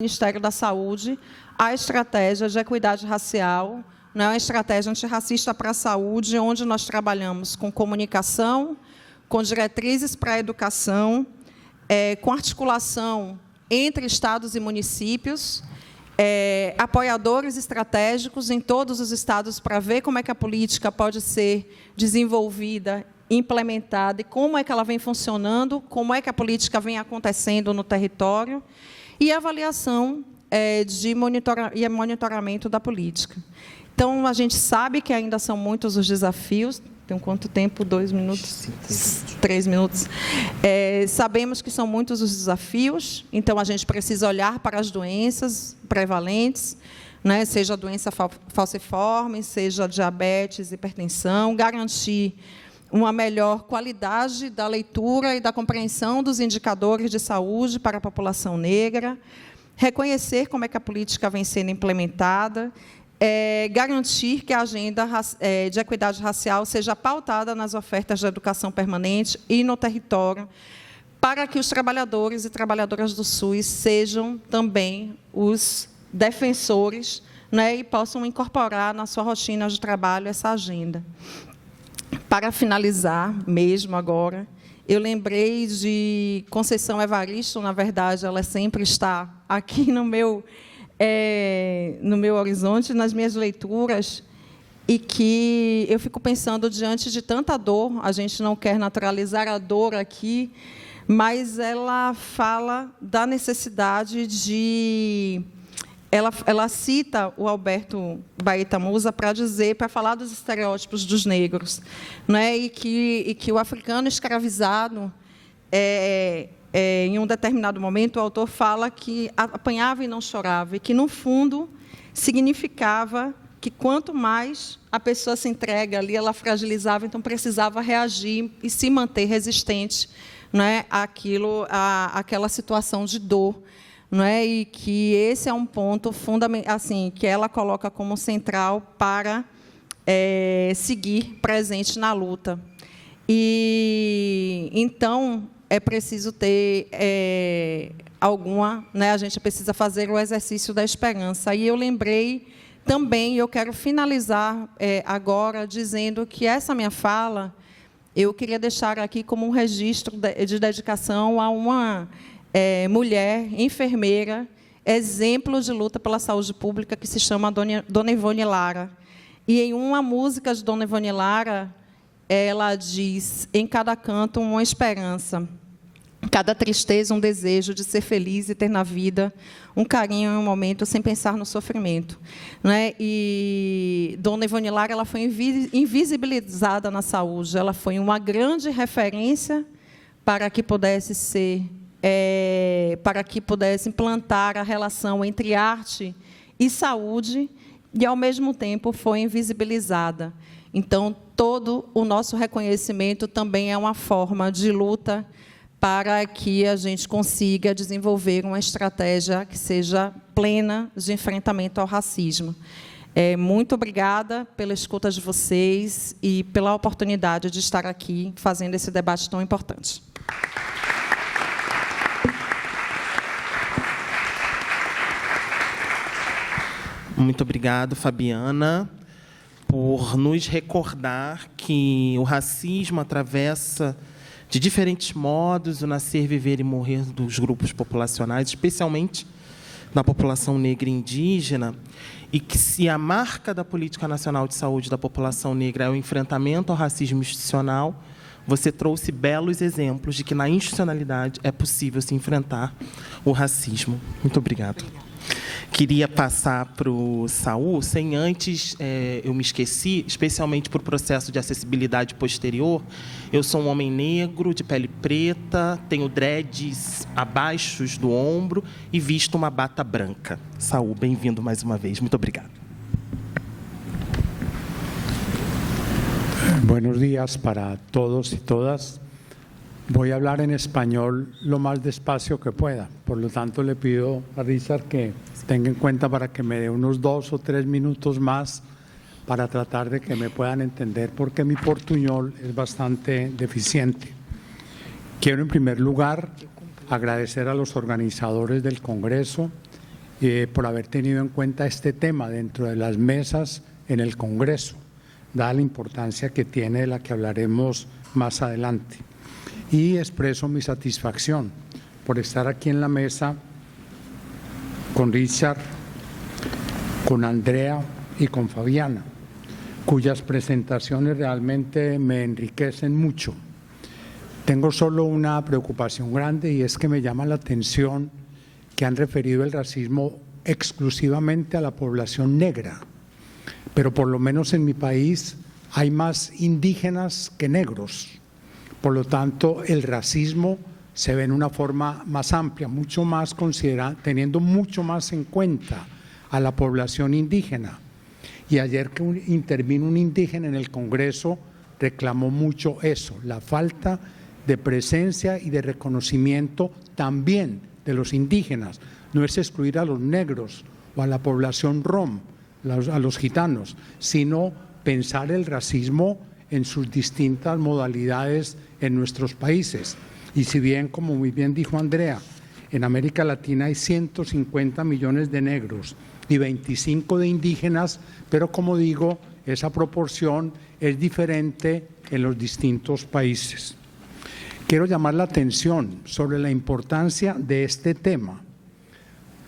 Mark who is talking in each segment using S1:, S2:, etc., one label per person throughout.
S1: Ministério da Saúde a estratégia de equidade racial, né, uma estratégia antirracista para a saúde, onde nós trabalhamos com comunicação, com diretrizes para a educação, com articulação entre estados e municípios, apoiadores estratégicos em todos os estados para ver como é que a política pode ser desenvolvida, implementada e como é que ela vem funcionando, como é que a política vem acontecendo no território, e avaliação e monitoramento da política. Então, a gente sabe que ainda são muitos os desafios. Tem quanto tempo? 2 minutos? 3 minutos. Sabemos que são muitos os desafios, então a gente precisa olhar para as doenças prevalentes, né, seja a doença falciforme, seja a diabetes, hipertensão, garantir uma melhor qualidade da leitura e da compreensão dos indicadores de saúde para a população negra, reconhecer como é que a política vem sendo implementada, garantir que a agenda de equidade racial seja pautada nas ofertas de educação permanente e no território, para que os trabalhadores e trabalhadoras do SUS sejam também os defensores, né, e possam incorporar na sua rotina de trabalho essa agenda. Para finalizar, mesmo agora, eu lembrei de Conceição Evaristo, na verdade, ela sempre está aqui no meu horizonte, nas minhas leituras, e que eu fico pensando, diante de tanta dor, a gente não quer naturalizar a dor aqui, mas ela fala da necessidade de... Ela cita o Alberto Baeta Musa para falar dos estereótipos dos negros, né, e que o africano escravizado, em um determinado momento, o autor fala que apanhava e não chorava, e que, no fundo, significava que, quanto mais a pessoa se entrega ali, ela fragilizava, então precisava reagir e se manter resistente, né, àquela situação de dor. Não é? E que esse é um ponto fundamental, assim, que ela coloca como central para seguir presente na luta. E então é preciso ter né, a gente precisa fazer o exercício da esperança. E eu lembrei também, eu quero finalizar agora dizendo que essa minha fala eu queria deixar aqui como um registro de dedicação a uma mulher, enfermeira, exemplo de luta pela saúde pública, que se chama Dona Ivone Lara. E, em uma música de Dona Ivone Lara, ela diz: em cada canto uma esperança, cada tristeza um desejo de ser feliz e ter na vida um carinho em um momento sem pensar no sofrimento. Né? E Dona Ivone Lara, ela foi invisibilizada na saúde, ela foi uma grande referência para que pudesse ser... para que pudesse implantar a relação entre arte e saúde, e, ao mesmo tempo, foi invisibilizada. Então, todo o nosso reconhecimento também é uma forma de luta para que a gente consiga desenvolver uma estratégia que seja plena de enfrentamento ao racismo. Muito obrigada pela escuta de vocês e pela oportunidade de estar aqui fazendo esse debate tão importante.
S2: Muito obrigado, Fabiana, por nos recordar que o racismo atravessa, de diferentes modos, o nascer, viver e morrer dos grupos populacionais, especialmente da população negra e indígena, e que, se a marca da Política Nacional de Saúde da população negra é o enfrentamento ao racismo institucional, você trouxe belos exemplos de que, na institucionalidade, é possível se enfrentar o racismo. Muito obrigado. Queria passar para o Saul, sem antes, eu me esqueci, especialmente por processo de acessibilidade posterior. Eu sou um homem negro, de pele preta, tenho dreads abaixo do ombro e visto uma bata branca. Saul, bem-vindo mais uma vez. Muito obrigado.
S3: Buenos días para todos y todas. Voy a hablar en español lo más despacio que pueda. Por lo tanto, le pido a Richard que tenga en cuenta para que me dé unos 2 o 3 minutos más para tratar de que me puedan entender, porque mi portuñol es bastante deficiente. Quiero, en primer lugar, agradecer a los organizadores del Congreso por haber tenido en cuenta este tema dentro de las mesas en el Congreso, dada la importancia que tiene, de la que hablaremos más adelante. Y expreso mi satisfacción por estar aquí en la mesa con Richard, con Andrea y con Fabiana, cuyas presentaciones realmente me enriquecen mucho. Tengo solo una preocupación grande, y es que me llama la atención que han referido el racismo exclusivamente a la población negra, pero por lo menos en mi país hay más indígenas que negros. Por lo tanto, el racismo se ve en una forma más amplia, mucho más teniendo mucho más en cuenta a la población indígena. Y ayer que intervino un indígena en el Congreso, reclamó mucho eso, la falta de presencia y de reconocimiento también de los indígenas. No es excluir a los negros o a la población rom, a los gitanos, sino pensar el racismo en sus distintas modalidades en nuestros países. Y si bien, como muy bien dijo Andrea, en América Latina hay 150 millones de negros y 25 de indígenas, pero como digo, esa proporción es diferente en los distintos países. Quiero llamar la atención sobre la importancia de este tema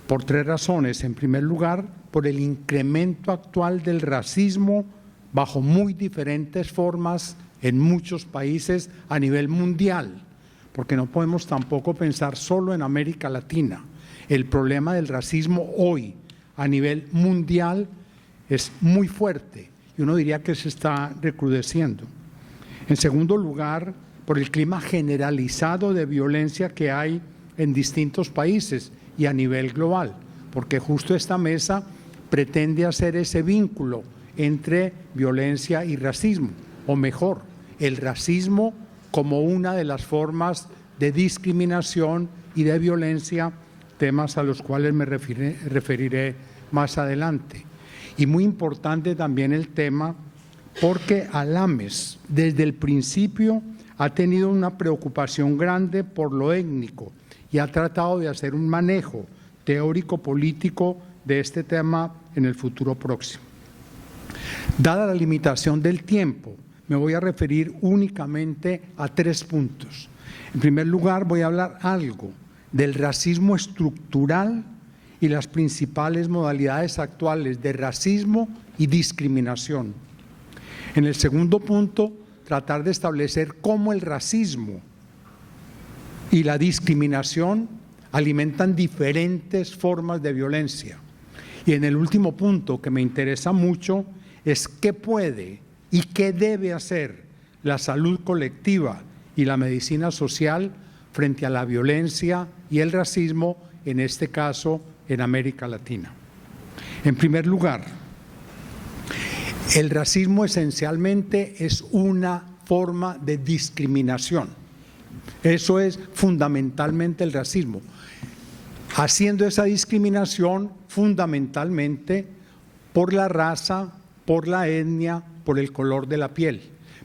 S3: por 3 razones. En primer lugar, por el incremento actual del racismo bajo muy diferentes formas en muchos países a nivel mundial, porque no podemos tampoco pensar solo en América Latina. El problema del racismo hoy a nivel mundial es muy fuerte y uno diría que se está recrudeciendo. En segundo lugar, por el clima generalizado de violencia que hay en distintos países y a nivel global, porque justo esta mesa pretende hacer ese vínculo entre violencia y racismo, o mejor, el racismo como una de las formas de discriminación y de violencia, temas a los cuales me referiré más adelante. Y muy importante también el tema porque Alames desde el principio ha tenido una preocupación grande por lo étnico y ha tratado de hacer un manejo teórico-político de este tema en el futuro próximo. Dada la limitación del tiempo, me voy a referir únicamente a 3 puntos. En primer lugar, voy a hablar algo del racismo estructural y las principales modalidades actuales de racismo y discriminación. En el segundo punto, tratar de establecer cómo el racismo y la discriminación alimentan diferentes formas de violencia. Y en el último punto, que me interesa mucho, es qué puede y qué debe hacer la salud colectiva y la medicina social frente a la violencia y el racismo, en este caso en América Latina. En primer lugar, el racismo esencialmente es una forma de discriminación. Eso es fundamentalmente el racismo. Haciendo esa discriminación fundamentalmente por la raza, por la etnia, por el color de la piel.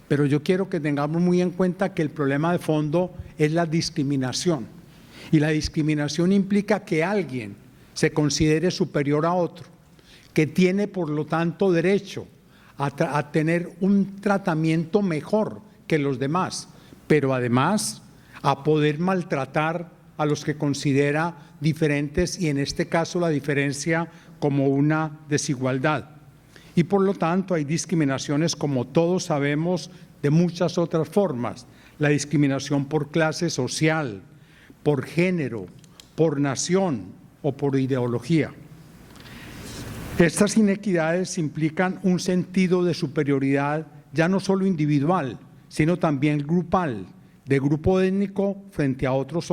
S3: Pero yo quiero que tengamos muy en cuenta que el problema de fondo es la discriminación. Y la discriminación implica que alguien se considere superior a otro, que tiene por lo tanto derecho a tener un tratamiento mejor que los demás, pero además a poder maltratar a los que considera diferentes, y en este caso la diferencia como una desigualdad. Y por lo tanto hay discriminaciones, como todos sabemos, de muchas otras formas. La discriminación por clase social, por género, por nación o por ideología. Estas inequidades implican un sentido de superioridad ya no solo individual, sino también grupal, de grupo étnico frente a los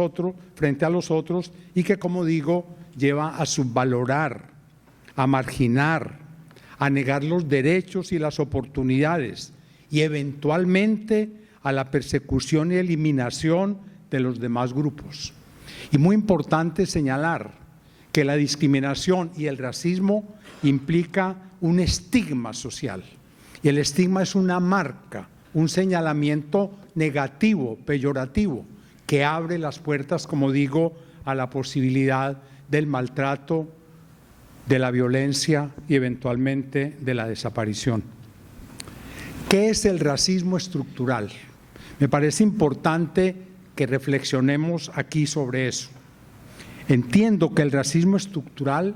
S3: otros, y que, como digo, lleva a subvalorar, a marginar, a negar los derechos y las oportunidades y eventualmente a la persecución y eliminación de los demás grupos. Y muy importante señalar que la discriminación y el racismo implica un estigma social. Y el estigma es una marca, un señalamiento negativo, peyorativo, que abre las puertas, como digo, a la posibilidad del maltrato de la violencia y eventualmente de la desaparición. ¿Qué es el racismo estructural? Me parece importante que reflexionemos aquí sobre eso. Entiendo que el racismo estructural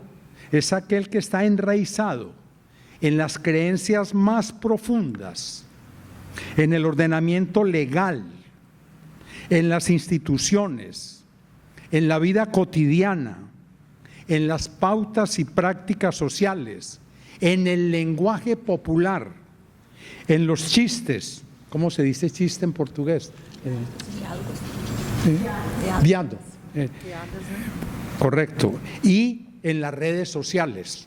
S3: es aquel que está enraizado en las creencias más profundas, en el ordenamiento legal, en las instituciones, en la vida cotidiana, en las pautas y prácticas sociales, en el lenguaje popular, en los chistes. ¿Cómo se dice chiste en portugués? Piado. Correcto. Y en las redes sociales,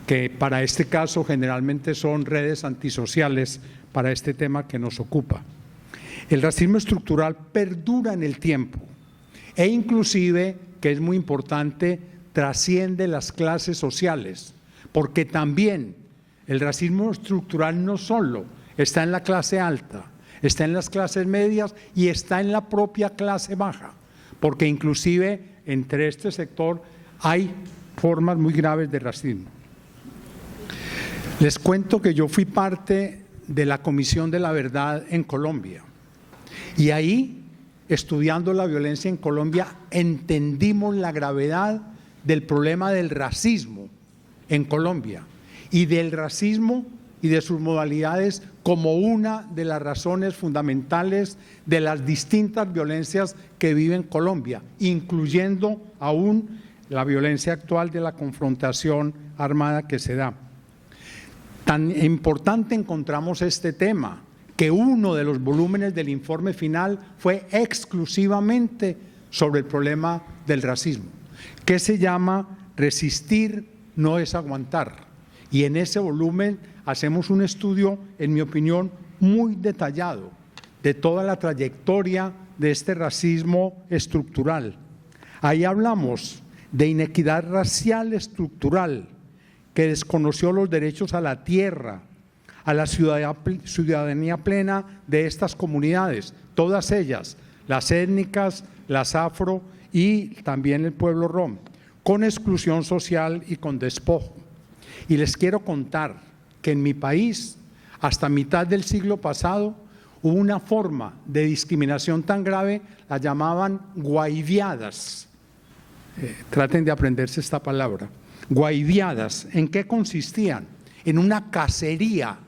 S3: que para este caso generalmente son redes antisociales para este tema que nos ocupa. El racismo estructural perdura en el tiempo e inclusive, que es muy importante, trasciende las clases sociales, porque también el racismo estructural no solo está en la clase alta, está en las clases medias y está en la propia clase baja, porque inclusive entre este sector hay formas muy graves de racismo. Les cuento que yo fui parte de la Comisión de la Verdad en Colombia y ahí, estudiando la violencia en Colombia, entendimos la gravedad del problema del racismo en Colombia y del racismo y de sus modalidades como una de las razones fundamentales de las distintas violencias que vive en Colombia, incluyendo aún la violencia actual de la confrontación armada que se da. Tan importante encontramos este tema que uno de los volúmenes del informe final fue exclusivamente sobre el problema del racismo, que se llama Resistir no es aguantar. Y en ese volumen hacemos un estudio, en mi opinión, muy detallado de toda la trayectoria de este racismo estructural. Ahí hablamos de inequidad racial estructural, que desconoció los derechos a la tierra, a la ciudadanía plena de estas comunidades, todas ellas, las étnicas, las afro y también el pueblo rom, con exclusión social y con despojo. Y les quiero contar que en mi país, hasta mitad del siglo pasado, hubo una forma de discriminación tan grave, la llamaban guaiviadas. Traten de aprenderse esta palabra. Guaiviadas, ¿en qué consistían? En una cacería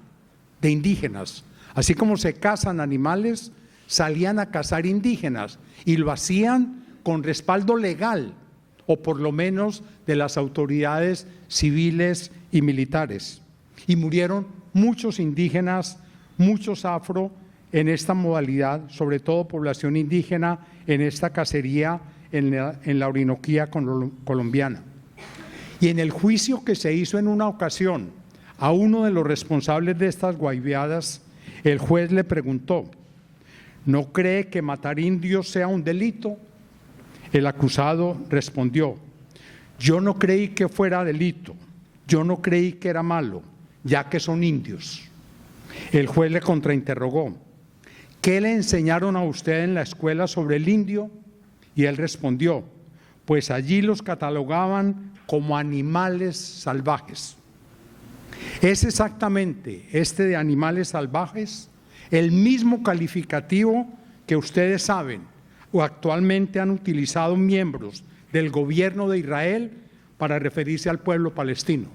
S3: de indígenas. Así como se cazan animales, salían a cazar indígenas y lo hacían con respaldo legal o por lo menos de las autoridades civiles y militares. Y murieron muchos indígenas, muchos afro en esta modalidad, sobre todo población indígena en esta cacería en la Orinoquía colombiana. Y en el juicio que se hizo en una ocasión a uno de los responsables de estas guaiviadas, el juez le preguntó: ¿no cree que matar indios sea un delito? El acusado respondió: yo no creí que fuera delito, yo no creí que era malo, ya que son indios. El juez le contrainterrogó: ¿qué le enseñaron a usted en la escuela sobre el indio? Y él respondió: pues allí los catalogaban como animales salvajes. Es exactamente este de animales salvajes el mismo calificativo que ustedes saben o actualmente han utilizado miembros del gobierno de Israel para referirse al pueblo palestino.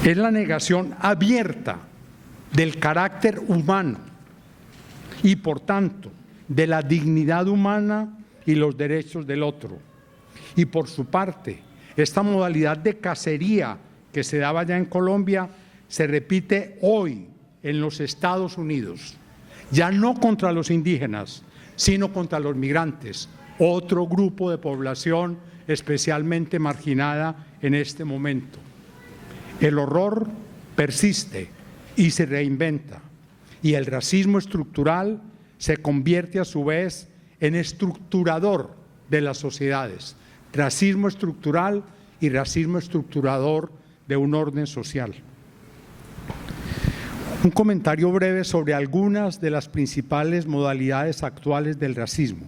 S3: Es la negación abierta del carácter humano y, por tanto, de la dignidad humana y los derechos del otro. Y por su parte, esta modalidad de cacería que se daba ya en Colombia se repite hoy en los Estados Unidos, ya no contra los indígenas, sino contra los migrantes, otro grupo de población especialmente marginada en este momento. El horror persiste y se reinventa, y el racismo estructural se convierte a su vez en estructurador de las sociedades, racismo estructural y racismo estructurador de un orden social. Un comentario breve sobre algunas de las principales modalidades actuales del racismo.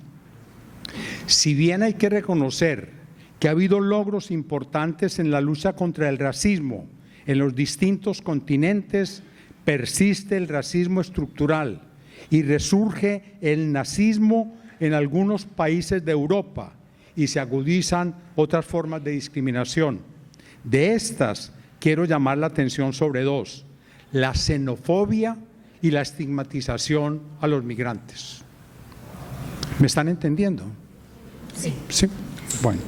S3: Si bien hay que reconocer que ha habido logros importantes en la lucha contra el racismo en los distintos continentes, persiste el racismo estructural y resurge el nazismo en algunos países de Europa y se agudizan otras formas de discriminación. De estas, quiero llamar la atención sobre dos: la xenofobia y la estigmatización a los migrantes. ¿Me están entendiendo? Sí. ¿Sí? Bueno.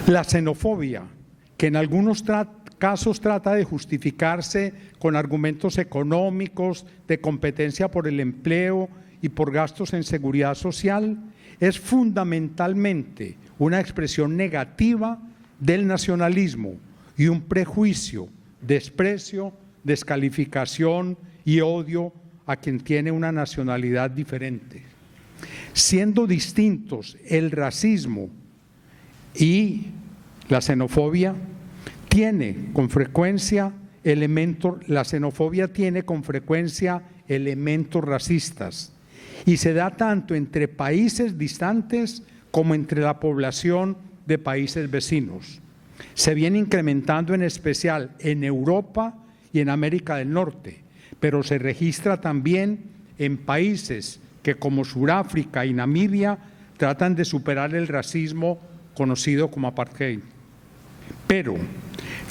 S3: La xenofobia, que en algunos casos trata de justificarse con argumentos económicos, de competencia por el empleo y por gastos en seguridad social, es fundamentalmente una expresión negativa del nacionalismo y un prejuicio, desprecio, descalificación y odio a quien tiene una nacionalidad diferente. Siendo distintos el racismo y la xenofobia, la xenofobia tiene con frecuencia elementos racistas y se da tanto entre países distantes como entre la población de países vecinos. Se viene incrementando en especial en Europa y en América del Norte, pero se registra también en países que, como Sudáfrica y Namibia, tratan de superar el racismo conocido como apartheid. Pero,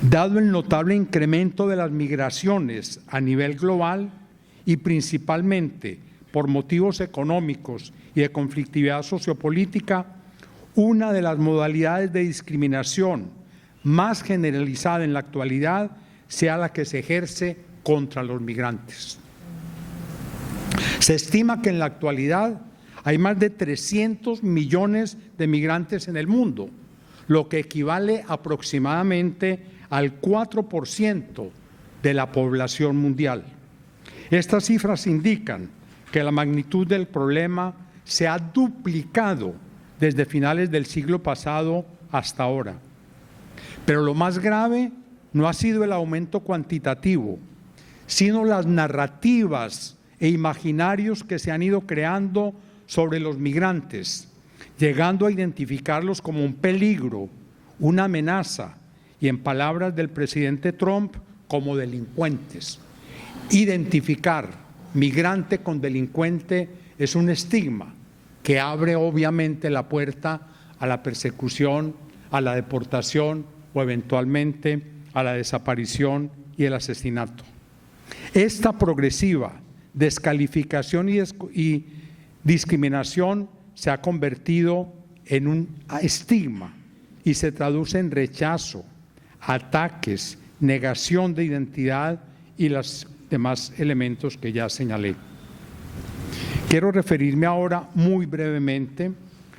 S3: dado el notable incremento de las migraciones a nivel global y principalmente por motivos económicos y de conflictividad sociopolítica, una de las modalidades de discriminación más generalizada en la actualidad sea la que se ejerce contra los migrantes. Se estima que en la actualidad hay más de 300 millones de migrantes en el mundo, lo que equivale aproximadamente al 4% de la población mundial. Estas cifras indican que la magnitud del problema se ha duplicado desde finales del siglo pasado hasta ahora. Pero lo más grave no ha sido el aumento cuantitativo, sino las narrativas e imaginarios que se han ido creando sobre los migrantes, llegando a identificarlos como un peligro, una amenaza y, en palabras del presidente Trump, como delincuentes. Identificar migrante con delincuente es un estigma que abre obviamente la puerta a la persecución, a la deportación o eventualmente a la desaparición y el asesinato. Esta progresiva descalificación y discriminación se ha convertido en un estigma y se traduce en rechazo, ataques, negación de identidad y los demás elementos que ya señalé. Quiero referirme ahora muy brevemente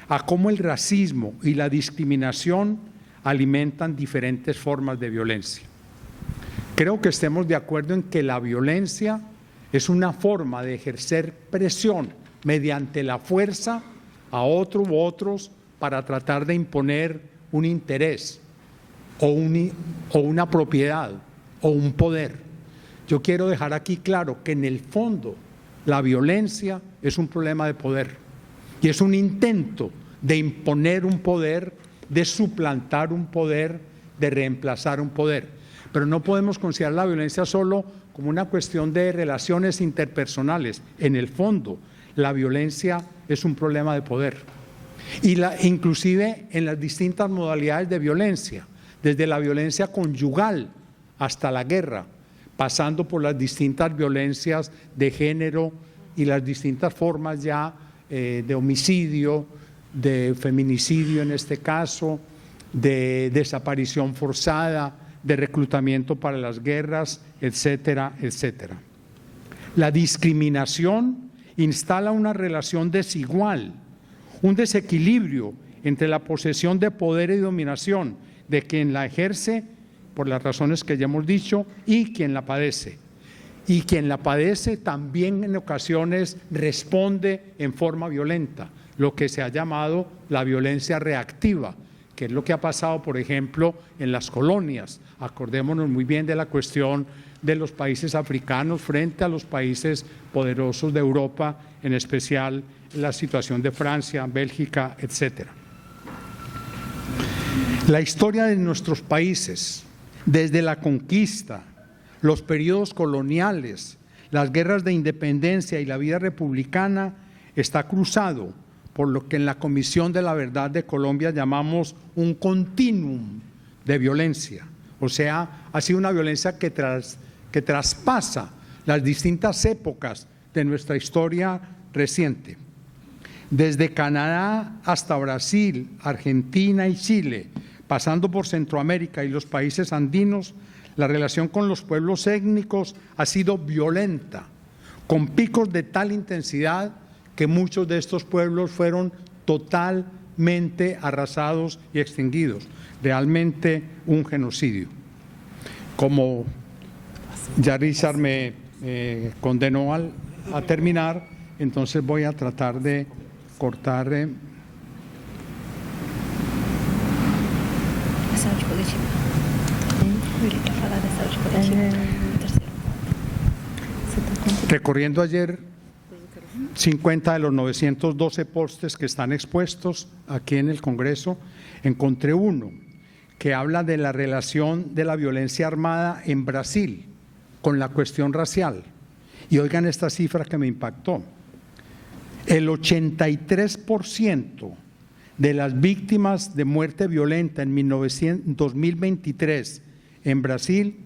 S3: a cómo el racismo y la discriminación alimentan diferentes formas de violencia. Creo que estemos de acuerdo en que la violencia es una forma de ejercer presión mediante la fuerza a otro u otros para tratar de imponer un interés o una propiedad o un poder. Yo quiero dejar aquí claro que en el fondo la violencia es un problema de poder y es un intento de imponer un poder, de suplantar un poder, de reemplazar un poder. Pero no podemos considerar la violencia solo como una cuestión de relaciones interpersonales. En el fondo, la violencia es un problema de poder. Inclusive en las distintas modalidades de violencia, desde la violencia conyugal hasta la guerra, pasando por las distintas violencias de género y las distintas formas ya de homicidio, de feminicidio en este caso, de desaparición forzada, de reclutamiento para las guerras, etcétera, etcétera. La discriminación instala una relación desigual, un desequilibrio entre la posesión de poder y dominación de quien la ejerce, por las razones que ya hemos dicho, y quien la padece. Y quien la padece también en ocasiones responde en forma violenta, lo que se ha llamado la violencia reactiva, que es lo que ha pasado, por ejemplo, en las colonias. Acordémonos muy bien de la cuestión de los países africanos frente a los países poderosos de Europa, en especial la situación de Francia, Bélgica, etcétera. La historia de nuestros países, desde la conquista, los periodos coloniales, las guerras de independencia y la vida republicana, está cruzado por lo que en la Comisión de la Verdad de Colombia llamamos un continuum de violencia. O sea, ha sido una violencia que traspasa las distintas épocas de nuestra historia reciente. Desde Canadá hasta Brasil, Argentina y Chile, pasando por Centroamérica y los países andinos, la relación con los pueblos étnicos ha sido violenta, con picos de tal intensidad que muchos de estos pueblos fueron totalmente arrasados y extinguidos. Realmente un genocidio. Como ya Richard me condenó a terminar, entonces voy a tratar de cortar.
S4: Saúde coletiva. Ele quer falar da saúde coletiva.
S3: Recorriendo ayer 50 de los 912 postes que están expuestos aquí en el Congreso, encontré uno que habla de la relación de la violencia armada en Brasil con la cuestión racial. Y oigan esta cifra que me impactó. El 83% de las víctimas de muerte violenta en 2023 en Brasil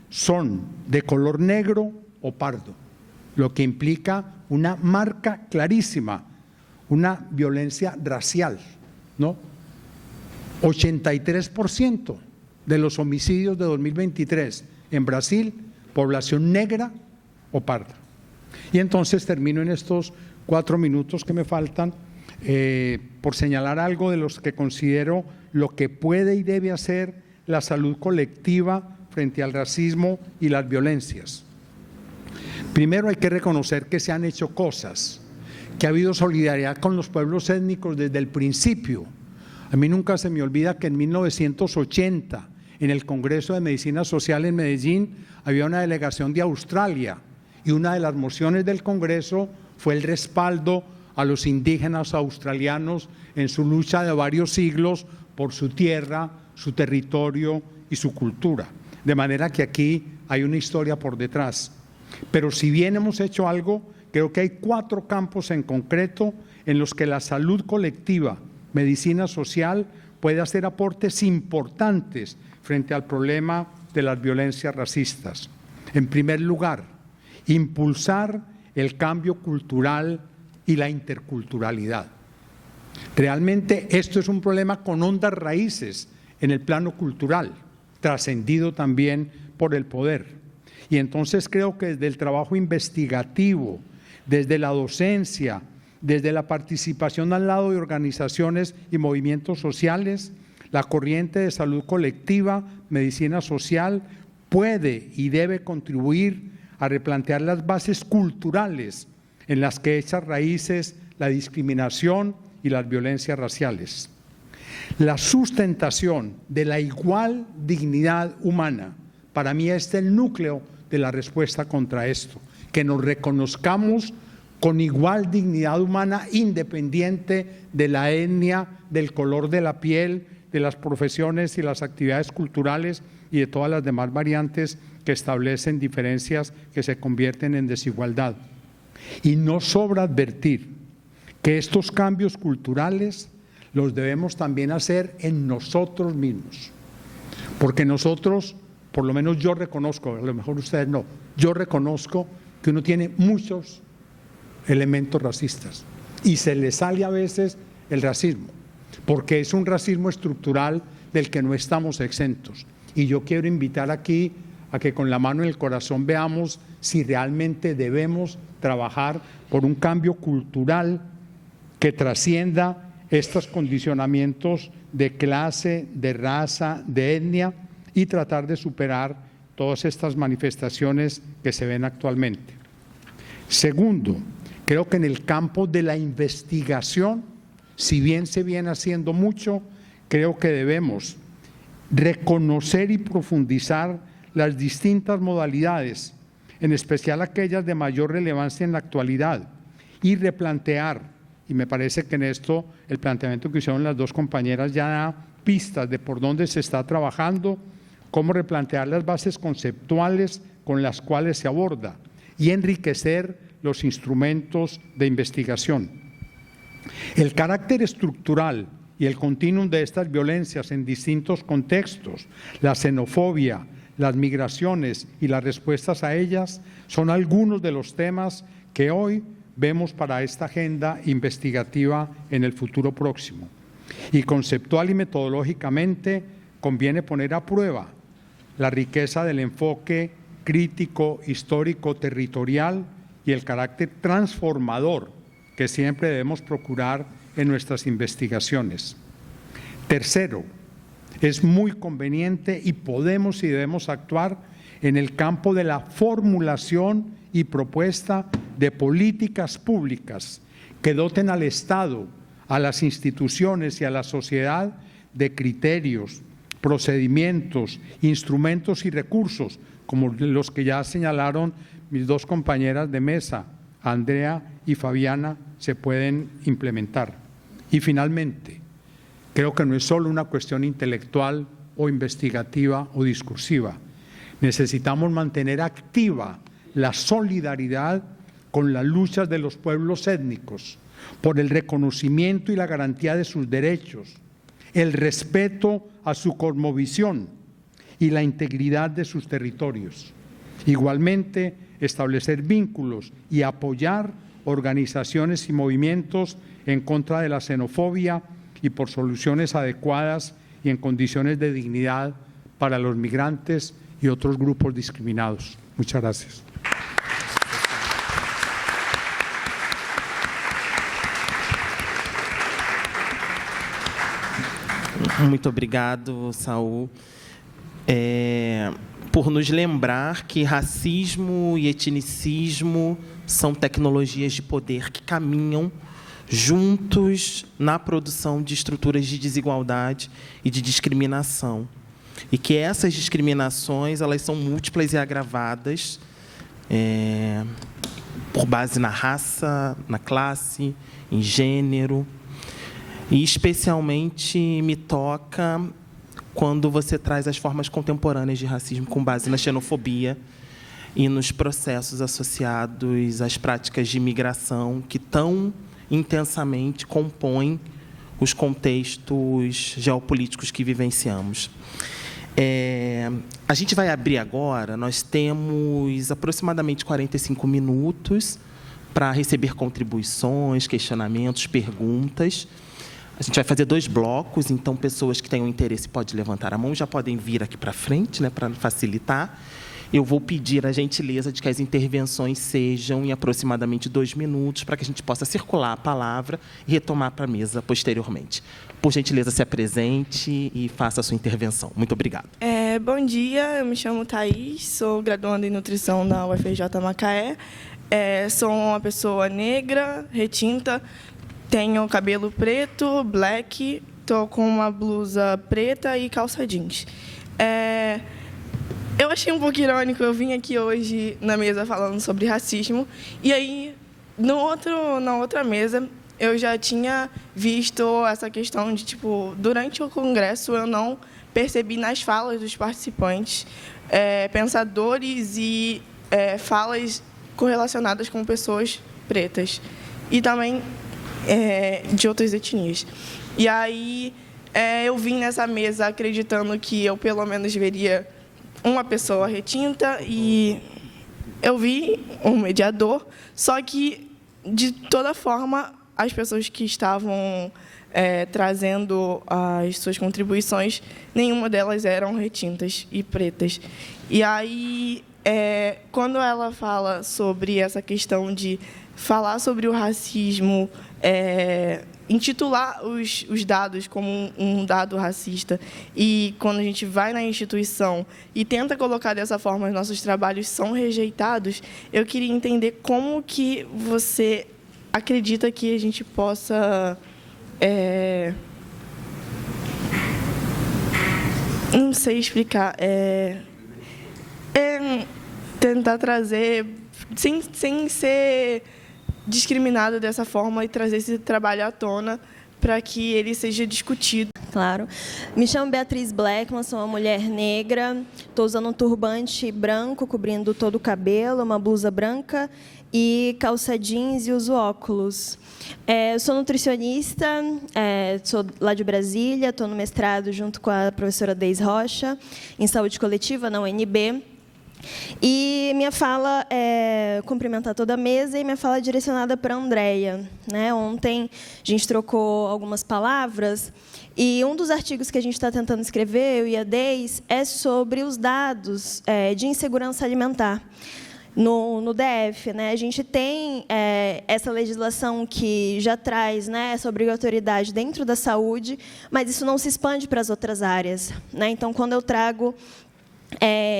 S3: son de color negro o pardo, lo que implica una marca clarísima, una violencia racial, ¿no? 83% de los homicidios de 2023 en Brasil, población negra o parda. Y entonces termino en estos 4 minutos que me faltan por señalar algo de los que considero lo que puede y debe hacer la salud colectiva frente al racismo y las violencias. Primero hay que reconocer que se han hecho cosas, que ha habido solidaridad con los pueblos étnicos desde el principio. A mí nunca se me olvida que en 1980, en el Congreso de Medicina Social en Medellín, había una delegación de Australia y una de las mociones del Congreso fue el respaldo a los indígenas australianos en su lucha de varios siglos por su tierra, su territorio y su cultura. De manera que aquí hay una historia por detrás. Pero si bien hemos hecho algo, creo que hay 4 campos en concreto en los que la salud colectiva, medicina social, puede hacer aportes importantes frente al problema de las violencias racistas. En primer lugar, impulsar el cambio cultural y la interculturalidad. Realmente esto es un problema con hondas raíces en el plano cultural, trascendido también por el poder. Y entonces creo que desde el trabajo investigativo, desde la docencia, desde la participación al lado de organizaciones y movimientos sociales, la corriente de salud colectiva, medicina social, puede y debe contribuir a replantear las bases culturales en las que echan raíces la discriminación y las violencias raciales. La sustentación de la igual dignidad humana, para mí es el núcleo de la respuesta contra esto, que nos reconozcamos con igual dignidad humana independiente de la etnia, del color de la piel, de las profesiones y las actividades culturales y de todas las demás variantes que establecen diferencias que se convierten en desigualdad. Y no sobra advertir que estos cambios culturales los debemos también hacer en nosotros mismos, porque nosotros, por lo menos yo reconozco, a lo mejor ustedes no, yo reconozco que uno tiene muchos elementos racistas y se le sale a veces el racismo, porque es un racismo estructural del que no estamos exentos. Y yo quiero invitar aquí a que con la mano en el corazón veamos si realmente debemos trabajar por un cambio cultural que trascienda estos condicionamientos de clase, de raza, de etnia y tratar de superar todas estas manifestaciones que se ven actualmente. Segundo, creo que en el campo de la investigación, si bien se viene haciendo mucho, creo que debemos reconocer y profundizar las distintas modalidades, en especial aquellas de mayor relevancia en la actualidad, y replantear, y me parece que en esto el planteamiento que hicieron las dos compañeras ya da pistas de por dónde se está trabajando, cómo replantear las bases conceptuales con las cuales se aborda y enriquecer los instrumentos de investigación. El carácter estructural y el continuum de estas violencias en distintos contextos, la xenofobia, las migraciones y las respuestas a ellas, son algunos de los temas que hoy vemos para esta agenda investigativa en el futuro próximo. Y conceptual y metodológicamente conviene poner a prueba la riqueza del enfoque crítico, histórico, territorial y el carácter transformador que siempre debemos procurar en nuestras investigaciones. Tercero, es muy conveniente y podemos y debemos actuar en el campo de la formulación y propuesta de políticas públicas que doten al Estado, a las instituciones y a la sociedad de criterios, procedimientos, instrumentos y recursos, como los que ya señalaron mis dos compañeras de mesa, Andrea y Fabiana, se pueden implementar. Y finalmente, creo que no es solo una cuestión intelectual o investigativa o discursiva. Necesitamos mantener activa la solidaridad con las luchas de los pueblos étnicos por el reconocimiento y la garantía de sus derechos, el respeto a su cosmovisión y la integridad de sus territorios. Igualmente, establecer vínculos y apoyar organizaciones y movimientos en contra de la xenofobia y por soluciones adecuadas y en condiciones de dignidad para los migrantes y otros grupos discriminados. Muchas gracias.
S2: Muito obrigado, Saul, por nos lembrar que racismo e etnicismo são tecnologias de poder que caminham juntos na produção de estruturas de desigualdade e de discriminação. E que essas discriminações elas são múltiplas e agravadas por base na raça, na classe, em gênero. E especialmente me toca quando você traz as formas contemporâneas de racismo com base na xenofobia e nos processos associados às práticas de imigração que tão intensamente compõem os contextos geopolíticos que vivenciamos. A gente vai abrir agora, nós temos aproximadamente 45 minutos para receber contribuições, questionamentos, perguntas. A gente vai fazer 2 blocos, então pessoas que tenham interesse podem levantar a mão, já podem vir aqui para frente, né, para facilitar. Eu vou pedir a gentileza de que as intervenções sejam em aproximadamente 2 minutos, para que a gente possa circular a palavra e retomar para a mesa posteriormente. Por gentileza, se apresente e faça a sua intervenção. Muito obrigado.
S5: Bom dia, eu me chamo Thaís, sou graduanda em nutrição na UFRJ Macaé. Sou uma pessoa negra, retinta, tenho cabelo preto, black, estou com uma blusa preta e calça jeans. Eu achei um pouco irônico, eu vim aqui hoje na mesa falando sobre racismo, e aí, na outra mesa, eu já tinha visto essa questão de, durante o congresso, eu não percebi nas falas dos participantes pensadores e falas correlacionadas com pessoas pretas, e também de outras etnias. E aí, eu vim nessa mesa acreditando que eu, pelo menos, veria uma pessoa retinta e eu vi um mediador, só que, de toda forma, as pessoas que estavam trazendo as suas contribuições, nenhuma delas eram retintas e pretas. E aí, quando ela fala sobre essa questão de falar sobre o racismo, intitular os dados como um dado racista, e quando a gente vai na instituição e tenta colocar dessa forma os nossos trabalhos são rejeitados, eu queria entender como que você acredita que a gente possa Não sei explicar. É tentar trazer, sem ser discriminado dessa forma, e trazer esse trabalho à tona para que ele seja discutido.
S4: Claro. Me chamo Beatriz Blackman, sou uma mulher negra. Estou usando um turbante branco, cobrindo todo o cabelo, uma blusa branca e calça jeans e uso óculos. Sou nutricionista, sou lá de Brasília, estou no mestrado junto com a professora Deise Rocha, em saúde coletiva, na UNB. E minha fala é cumprimentar toda a mesa e minha fala é direcionada para a Andréia. Ontem a gente trocou algumas palavras e um dos artigos que a gente está tentando escrever, eu e a Deise, é sobre os dados de insegurança alimentar. No DF, a gente tem essa legislação que já traz essa obrigatoriedade dentro da saúde, mas isso não se expande para as outras áreas. Então, quando eu trago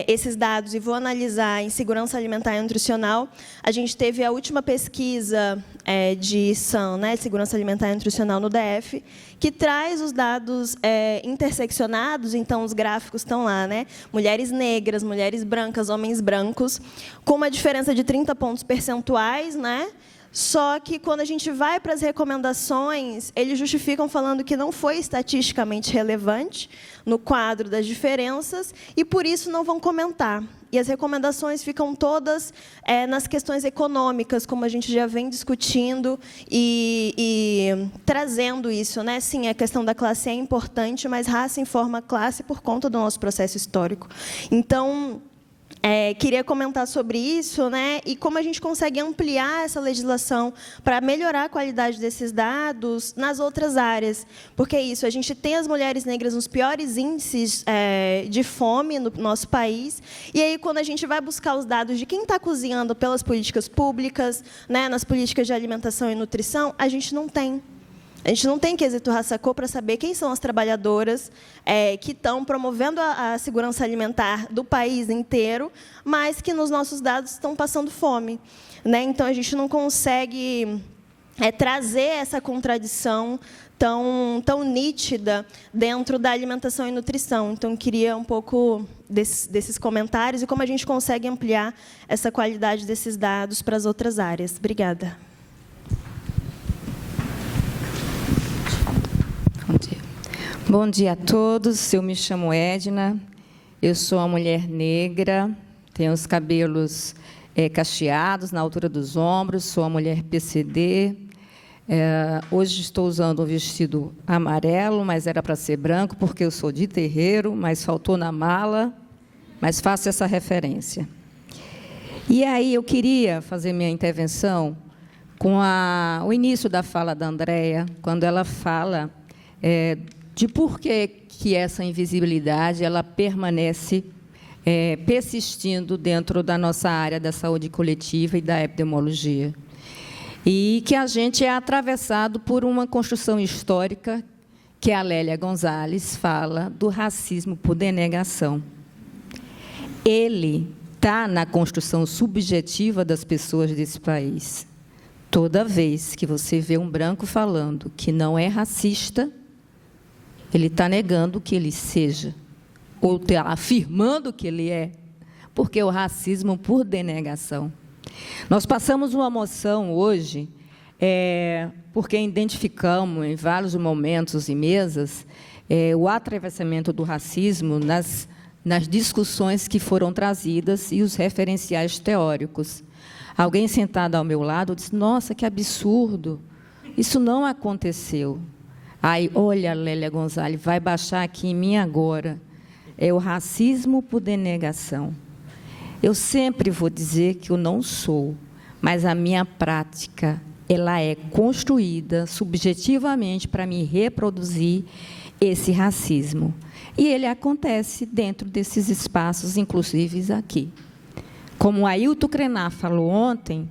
S4: esses dados e vou analisar em segurança alimentar e nutricional, a gente teve a última pesquisa de SAN, de segurança alimentar e nutricional no DF, que traz os dados interseccionados, então os gráficos estão lá, mulheres negras, mulheres brancas, homens brancos, com uma diferença de 30 pontos percentuais, Só que, quando a gente vai para as recomendações, eles justificam falando que não foi estatisticamente relevante no quadro das diferenças e, por isso, não vão comentar. E as recomendações ficam todas nas questões econômicas, como a gente já vem discutindo e trazendo isso. Sim, a questão da classe é importante, mas raça informa classe por conta do nosso processo histórico. Então, queria comentar sobre isso, e como a gente consegue ampliar essa legislação para melhorar a qualidade desses dados nas outras áreas. Porque é isso, a gente tem as mulheres negras nos piores índices de fome no nosso país, e aí, quando a gente vai buscar os dados de quem está cozinhando pelas políticas públicas, nas políticas de alimentação e nutrição, a gente não tem. A gente não tem quesito raça cor para saber quem são as trabalhadoras que estão promovendo a segurança alimentar do país inteiro, mas que, nos nossos dados, estão passando fome. Então, a gente não consegue trazer essa contradição tão nítida dentro da alimentação e nutrição. Então, queria um pouco desses comentários e como a gente consegue ampliar essa qualidade desses dados para as outras áreas. Obrigada.
S6: Bom dia a todos, eu me chamo Edna, eu sou uma mulher negra, tenho os cabelos cacheados na altura dos ombros, sou uma mulher PCD, hoje estou usando um vestido amarelo, mas era para ser branco, porque eu sou de terreiro, mas faltou na mala, mas faço essa referência. E aí eu queria fazer minha intervenção com o início da fala da Andréia, quando ela fala de por que essa invisibilidade ela permanece persistindo dentro da nossa área da saúde coletiva e da epidemiologia. E que a gente é atravessado por uma construção histórica que a Lélia Gonzalez fala do racismo por denegação. Ele está na construção subjetiva das pessoas desse país. Toda vez que você vê um branco falando que não é racista, ele está negando que ele seja, ou está afirmando que ele é, porque é o racismo por denegação. Nós passamos uma moção hoje, porque identificamos em vários momentos e mesas o atravessamento do racismo nas discussões que foram trazidas e os referenciais teóricos. Alguém sentado ao meu lado disse: nossa, que absurdo, isso não aconteceu. Aí, olha, Lélia Gonzalez, vai baixar aqui em mim agora. É o racismo por denegação. Eu sempre vou dizer que eu não sou, mas a minha prática ela é construída subjetivamente para me reproduzir esse racismo. E ele acontece dentro desses espaços, inclusive aqui. Como o Ailton Krenak falou ontem,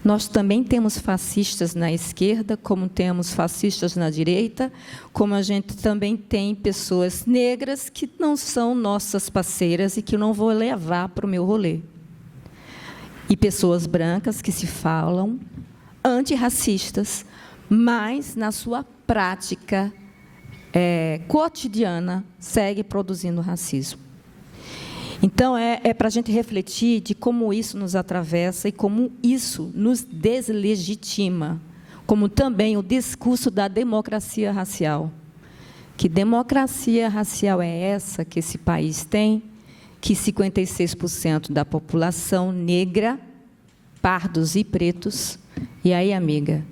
S6: nós também temos fascistas na esquerda, como temos fascistas na direita, como a gente também tem pessoas negras que não são nossas parceiras e que eu não vou levar para o meu rolê. E pessoas brancas que se falam antirracistas, mas, na sua prática cotidiana segue produzindo racismo. Então, é para a gente refletir de como isso nos atravessa e como isso nos deslegitima, como também o discurso da democracia racial. Que democracia racial é essa que esse país tem, que 56% da população negra, pardos e pretos. E aí, amiga,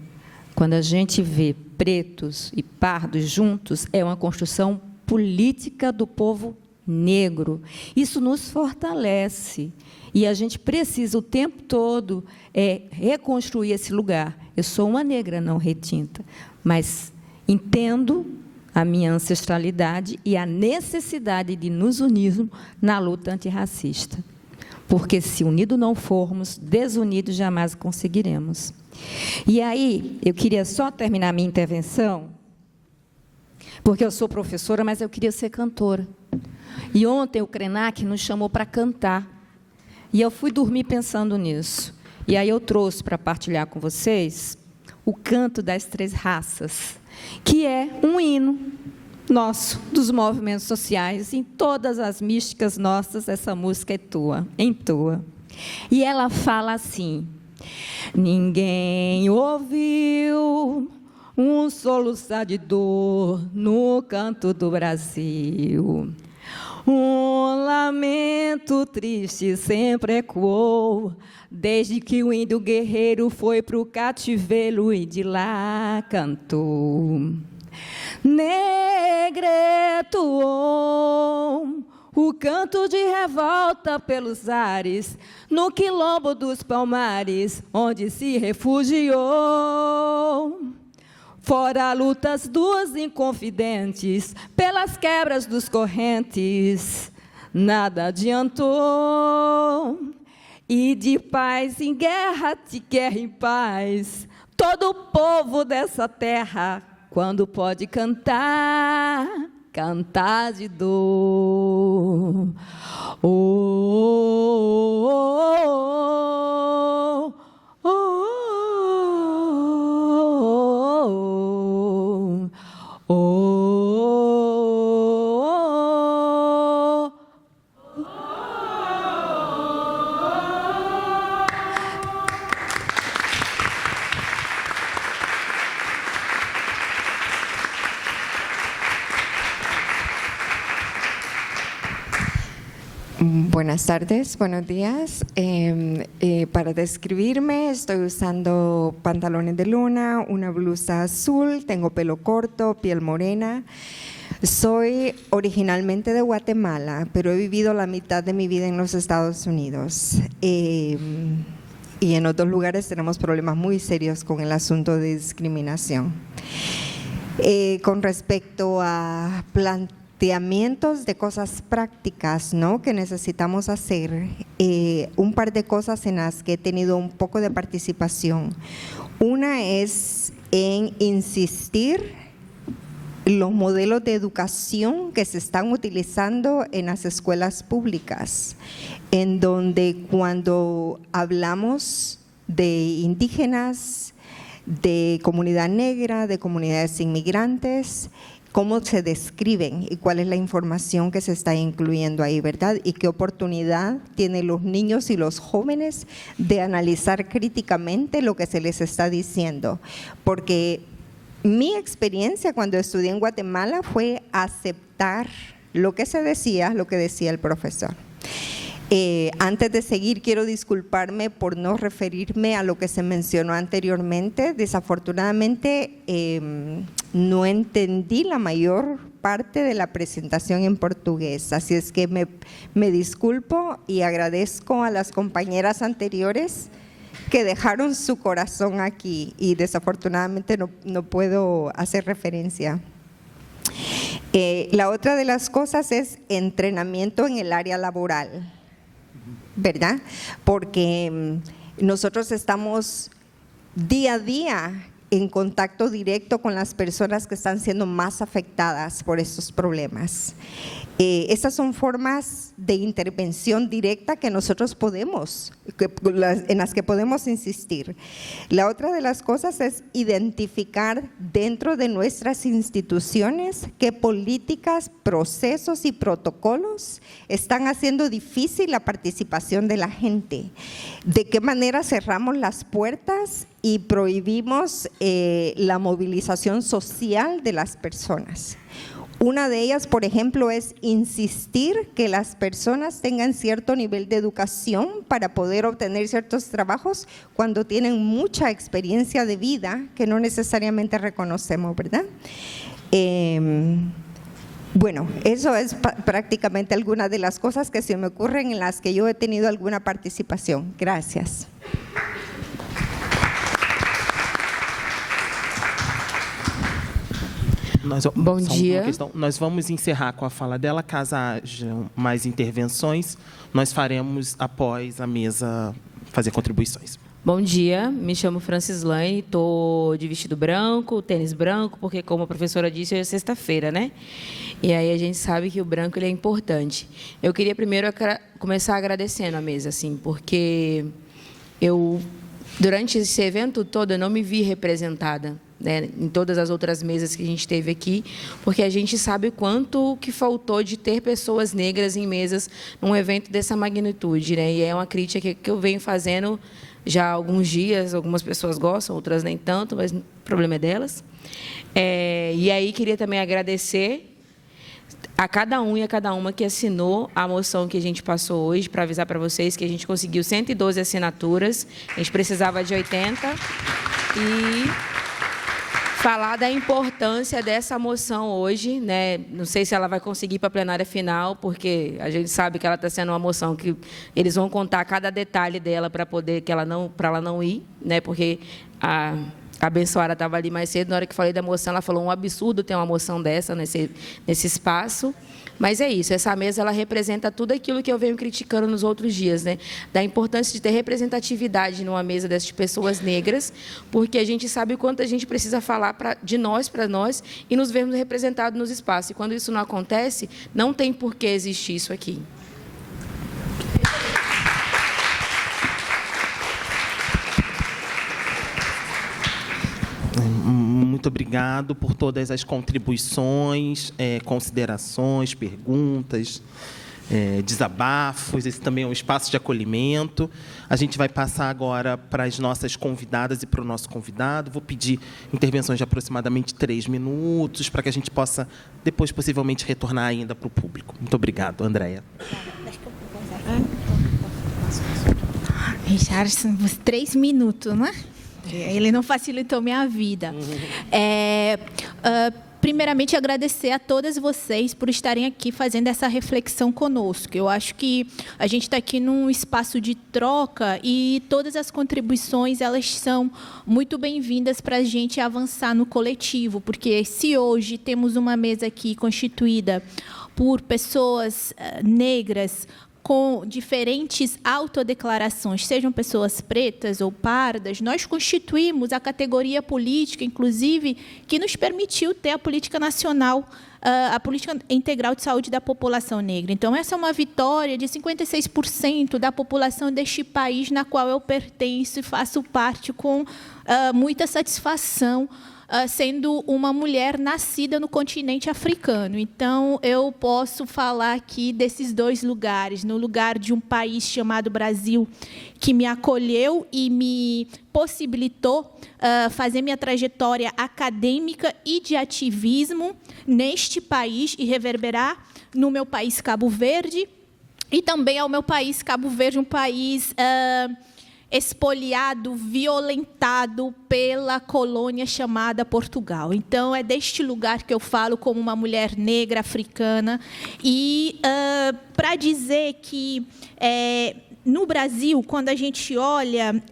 S6: quando a gente vê pretos e pardos juntos, é uma construção política do povo negro. Isso nos fortalece. E a gente precisa o tempo todo reconstruir esse lugar. Eu sou uma negra não retinta, mas entendo a minha ancestralidade e a necessidade de nos unirmos na luta antirracista. Porque, se unidos não formos, desunidos jamais conseguiremos. E aí, eu queria só terminar minha intervenção, porque eu sou professora, mas eu queria ser cantora. E ontem o Krenak nos chamou para cantar. E eu fui dormir pensando nisso. E aí eu trouxe para partilhar com vocês o Canto das Três Raças, que é um hino nosso, dos movimentos sociais. Em todas as místicas nossas, essa música entoa. E ela fala assim: ninguém ouviu um soluçar de dor no canto do Brasil. Um lamento triste sempre ecoou, desde que o índio guerreiro foi para o cativeiro e de lá cantou. Negretou o canto de revolta pelos ares, no quilombo dos Palmares, onde se refugiou. Fora lutas dos inconfidentes, pelas quebras dos correntes, nada adiantou. E de paz em guerra, de guerra em paz, todo o povo dessa terra, quando pode cantar, cantar de dor. Oh, oh, oh, oh, oh, oh, oh.
S7: Buenas tardes, buenos días. Para describirme, estoy usando pantalones de luna, una blusa azul, tengo pelo corto, piel morena. Soy originalmente de Guatemala, pero he vivido la mitad de mi vida en los Estados Unidos. Y en otros lugares tenemos problemas muy serios con el asunto de discriminación. Con respecto a planteamientos de cosas prácticas, ¿no?, que necesitamos hacer, un par de cosas en las que he tenido un poco de participación. Una es en insistir los modelos de educación que se están utilizando en las escuelas públicas, en donde cuando hablamos de indígenas, de comunidad negra, de comunidades inmigrantes, cómo se describen y cuál es la información que se está incluyendo ahí, ¿verdad? Y qué oportunidad tienen los niños y los jóvenes de analizar críticamente lo que se les está diciendo. Porque mi experiencia cuando estudié en Guatemala fue aceptar lo que se decía, lo que decía el profesor. Antes de seguir, quiero disculparme por no referirme a lo que se mencionó anteriormente. Desafortunadamente, no entendí la mayor parte de la presentación en portugués, así es que me disculpo y agradezco a las compañeras anteriores que dejaron su corazón aquí y desafortunadamente no puedo hacer referencia. La otra de las cosas es entrenamiento en el área laboral, ¿verdad? Porque nosotros estamos día a día en contacto directo con las personas que están siendo más afectadas por estos problemas. Estas son formas de intervención directa que nosotros en las que podemos insistir. La otra de las cosas es identificar dentro de nuestras instituciones qué políticas, procesos y protocolos están haciendo difícil la participación de la gente. De qué manera cerramos las puertas y prohibimos la movilización social de las personas. Una de ellas, por ejemplo, es insistir que las personas tengan cierto nivel de educación para poder obtener ciertos trabajos cuando tienen mucha experiencia de vida que no necesariamente reconocemos, ¿verdad? Bueno, eso es prácticamente algunas de las cosas que se me ocurren en las que yo he tenido alguna participación. Gracias.
S6: Bom dia.
S2: Nós vamos encerrar com a fala dela. Caso haja mais intervenções, nós faremos após a mesa fazer contribuições.
S6: Bom dia, me chamo Francislane, estou de vestido branco, tênis branco, porque, como a professora disse, hoje é sexta-feira, né? E aí a gente sabe que o branco ele é importante. Eu queria primeiro começar agradecendo a mesa, assim, porque eu, durante esse evento todo, eu não me vi representada, né, em todas as outras mesas que a gente teve aqui, porque a gente sabe quanto que faltou de ter pessoas negras em mesas num evento dessa magnitude, né? E é uma crítica que eu venho fazendo já há alguns dias. Algumas pessoas gostam, outras nem tanto, mas o problema é delas. E aí queria também agradecer a cada um e a cada uma que assinou a moção que a gente passou hoje, para avisar para vocês que a gente conseguiu 112 assinaturas, a gente precisava de 80, e falar da importância dessa moção hoje, né? Não sei se ela vai conseguir para a plenária final, porque a gente sabe que ela está sendo uma moção que eles vão contar cada detalhe dela para ela não ir, né? Porque a abençoada estava ali mais cedo, na hora que falei da moção, ela falou um absurdo ter uma moção dessa nesse espaço. Mas é isso, essa mesa ela representa tudo aquilo que eu venho criticando nos outros dias, né? Da importância de ter representatividade numa mesa dessas pessoas negras, porque a gente sabe o quanto a gente precisa falar de nós para nós e nos vermos representados nos espaços. E quando isso não acontece, não tem por que existir isso aqui.
S2: Muito obrigado por todas as contribuições, considerações, perguntas, desabafos. Esse também é um espaço de acolhimento. A gente vai passar agora para as nossas convidadas e para o nosso convidado. Vou pedir intervenções de aproximadamente 3 minutos, para que a gente possa, depois, possivelmente, retornar ainda para o público. Muito obrigado, Andréia.
S8: Richardson, 3 minutos, né? Ele não facilitou minha vida. Primeiramente, agradecer a todas vocês por estarem aqui fazendo essa reflexão conosco. Eu acho que a gente está aqui num espaço de troca e todas as contribuições elas são muito bem-vindas para a gente avançar no coletivo, porque se hoje temos uma mesa aqui constituída por pessoas negras, com diferentes autodeclarações, sejam pessoas pretas ou pardas, nós constituímos a categoria política, inclusive, que nos permitiu ter a política nacional, a política integral de saúde da população negra. Então, essa é uma vitória de 56% da população deste país, na qual eu pertenço e faço parte com muita satisfação, sendo uma mulher nascida no continente africano. Então, eu posso falar aqui desses 2 lugares, no lugar de um país chamado Brasil, que me acolheu e me possibilitou fazer minha trajetória acadêmica e de ativismo neste país e reverberar no meu país, Cabo Verde, e também ao meu país, Cabo Verde, um país expoliado, violentado pela colônia chamada Portugal. Então, é deste lugar que eu falo como uma mulher negra africana. E para dizer que, no Brasil, quando a gente olha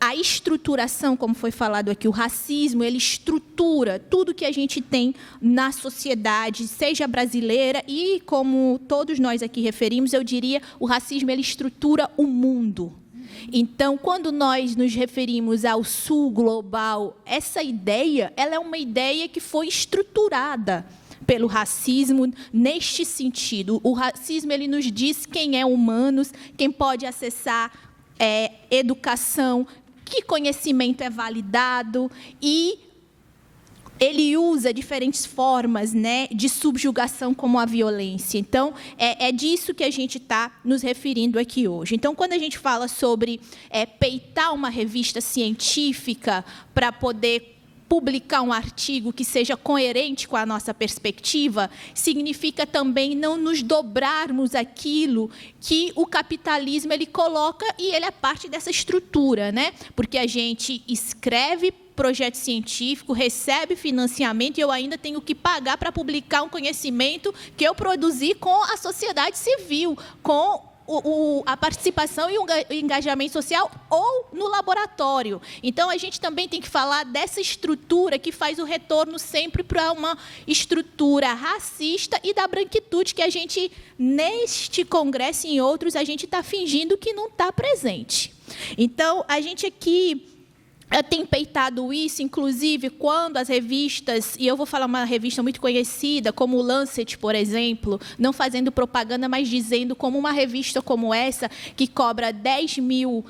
S8: a estruturação, como foi falado aqui, o racismo, ele estrutura tudo que a gente tem na sociedade, seja brasileira, e, como todos nós aqui referimos, eu diria, o racismo ele estrutura o mundo. Então, quando nós nos referimos ao Sul global, essa ideia, ela é uma ideia que foi estruturada pelo racismo neste sentido. O racismo, ele nos diz quem é humanos, quem pode acessar educação, que conhecimento é validado, e ele usa diferentes formas, né, de subjugação, como a violência. Então, é disso que a gente está nos referindo aqui hoje. Então, quando a gente fala sobre peitar uma revista científica para poder publicar um artigo que seja coerente com a nossa perspectiva, significa também não nos dobrarmos aquilo que o capitalismo ele coloca, e ele é parte dessa estrutura, né? Porque a gente escreve projeto científico, recebe financiamento, e eu ainda tenho que pagar para publicar um conhecimento que eu produzi com a sociedade civil, com a participação e o engajamento social, ou no laboratório. Então, a gente também tem que falar dessa estrutura que faz o retorno sempre para uma estrutura racista e da branquitude que a gente, neste congresso e em outros, a gente está fingindo que não está presente. Então, a gente aqui tem peitado isso, inclusive, quando as revistas, e eu vou falar uma revista muito conhecida, como o Lancet, por exemplo, não fazendo propaganda, mas dizendo como uma revista como essa, que cobra $10 mil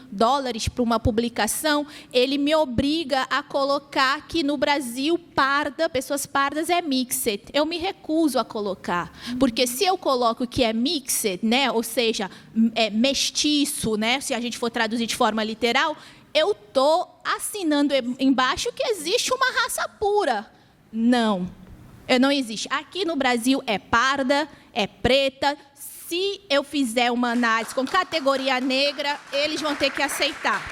S8: para uma publicação, ele me obriga a colocar que no Brasil, pessoas pardas é mixed. Eu me recuso a colocar, porque se eu coloco que é mixed, né, ou seja, é mestiço, né, se a gente for traduzir de forma literal, eu estou assinando embaixo que existe uma raça pura. Não existe. Aqui no Brasil é parda, é preta. Se eu fizer uma análise com categoria negra, eles vão ter que aceitar.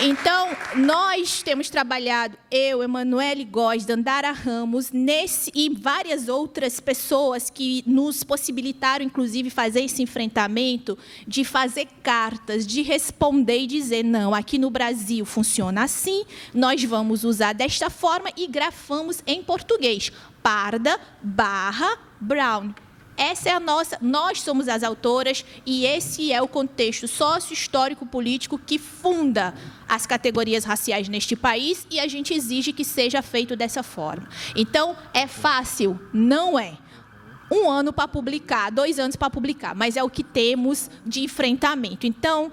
S8: Então, nós temos trabalhado, eu, Emanuele Góes, Dandara Ramos, e várias outras pessoas que nos possibilitaram, inclusive, fazer esse enfrentamento, de fazer cartas, de responder e dizer, não, aqui no Brasil funciona assim, nós vamos usar desta forma, e grafamos em português, parda, brown. Essa é a nossa, nós somos as autoras, e esse é o contexto sócio-histórico-político que funda as categorias raciais neste país, e a gente exige que seja feito dessa forma. Então, é fácil? Não é. 1 ano para publicar, 2 anos para publicar, mas é o que temos de enfrentamento. Então,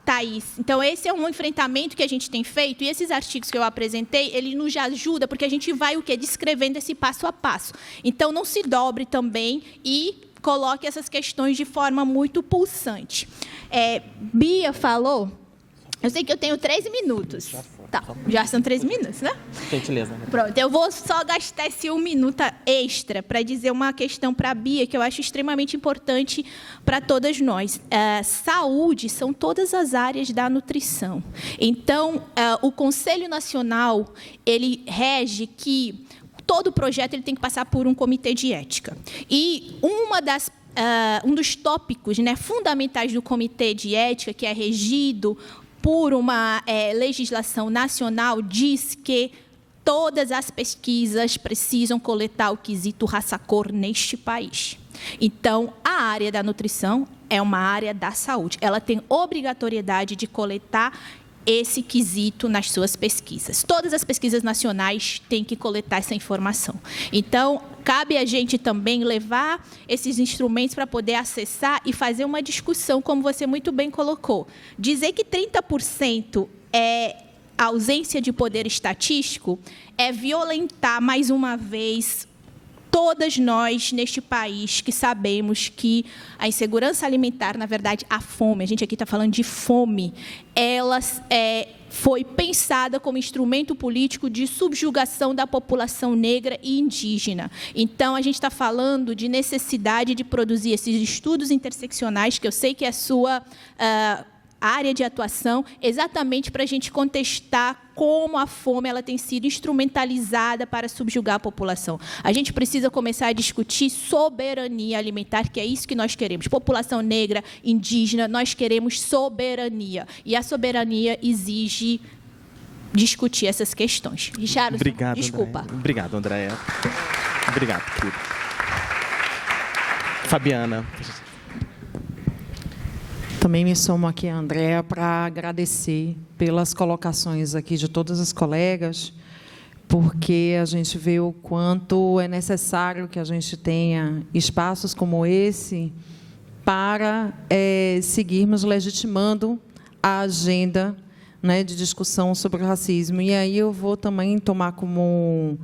S8: Thaís, então esse é um enfrentamento que a gente tem feito, e esses artigos que eu apresentei, ele nos ajuda, porque a gente vai descrevendo esse passo a passo. Então, não se dobre também e coloque essas questões de forma muito pulsante. Bia falou, eu sei que eu tenho 13 minutos. Já são 13 minutos, né?
S2: Gentileza.
S8: Pronto, eu vou só gastar esse 1 minuto extra para dizer uma questão para a Bia, que eu acho extremamente importante para todas nós. Saúde são todas as áreas da nutrição. Então, o Conselho Nacional, ele rege que todo projeto ele tem que passar por um comitê de ética. E um dos tópicos, né, fundamentais do comitê de ética, que é regido por uma legislação nacional, diz que todas as pesquisas precisam coletar o quesito raça-cor neste país. Então, a área da nutrição é uma área da saúde. Ela tem obrigatoriedade de coletar esse quesito nas suas pesquisas. Todas as pesquisas nacionais têm que coletar essa informação. Então, cabe a gente também levar esses instrumentos para poder acessar e fazer uma discussão, como você muito bem colocou. Dizer que 30% é ausência de poder estatístico é violentar, mais uma vez, todas nós neste país que sabemos que a insegurança alimentar, na verdade, a fome, a gente aqui está falando de fome, ela foi pensada como instrumento político de subjugação da população negra e indígena. Então, a gente está falando de necessidade de produzir esses estudos interseccionais, que eu sei que é a sua área de atuação, exatamente para a gente contestar como a fome ela tem sido instrumentalizada para subjugar a população. A gente precisa começar a discutir soberania alimentar, que é isso que nós queremos. População negra, indígena, nós queremos soberania. E a soberania exige discutir essas questões. Richard,
S2: obrigado,
S8: desculpa.
S2: Andréia. Obrigado, Andréia. Obrigado, querido. Fabiana.
S1: Também me somo aqui a Andréa para agradecer pelas colocações aqui de todas as colegas, porque a gente vê o quanto é necessário que a gente tenha espaços como esse para seguirmos legitimando a agenda, né, de discussão sobre o racismo. E aí eu vou também tomar como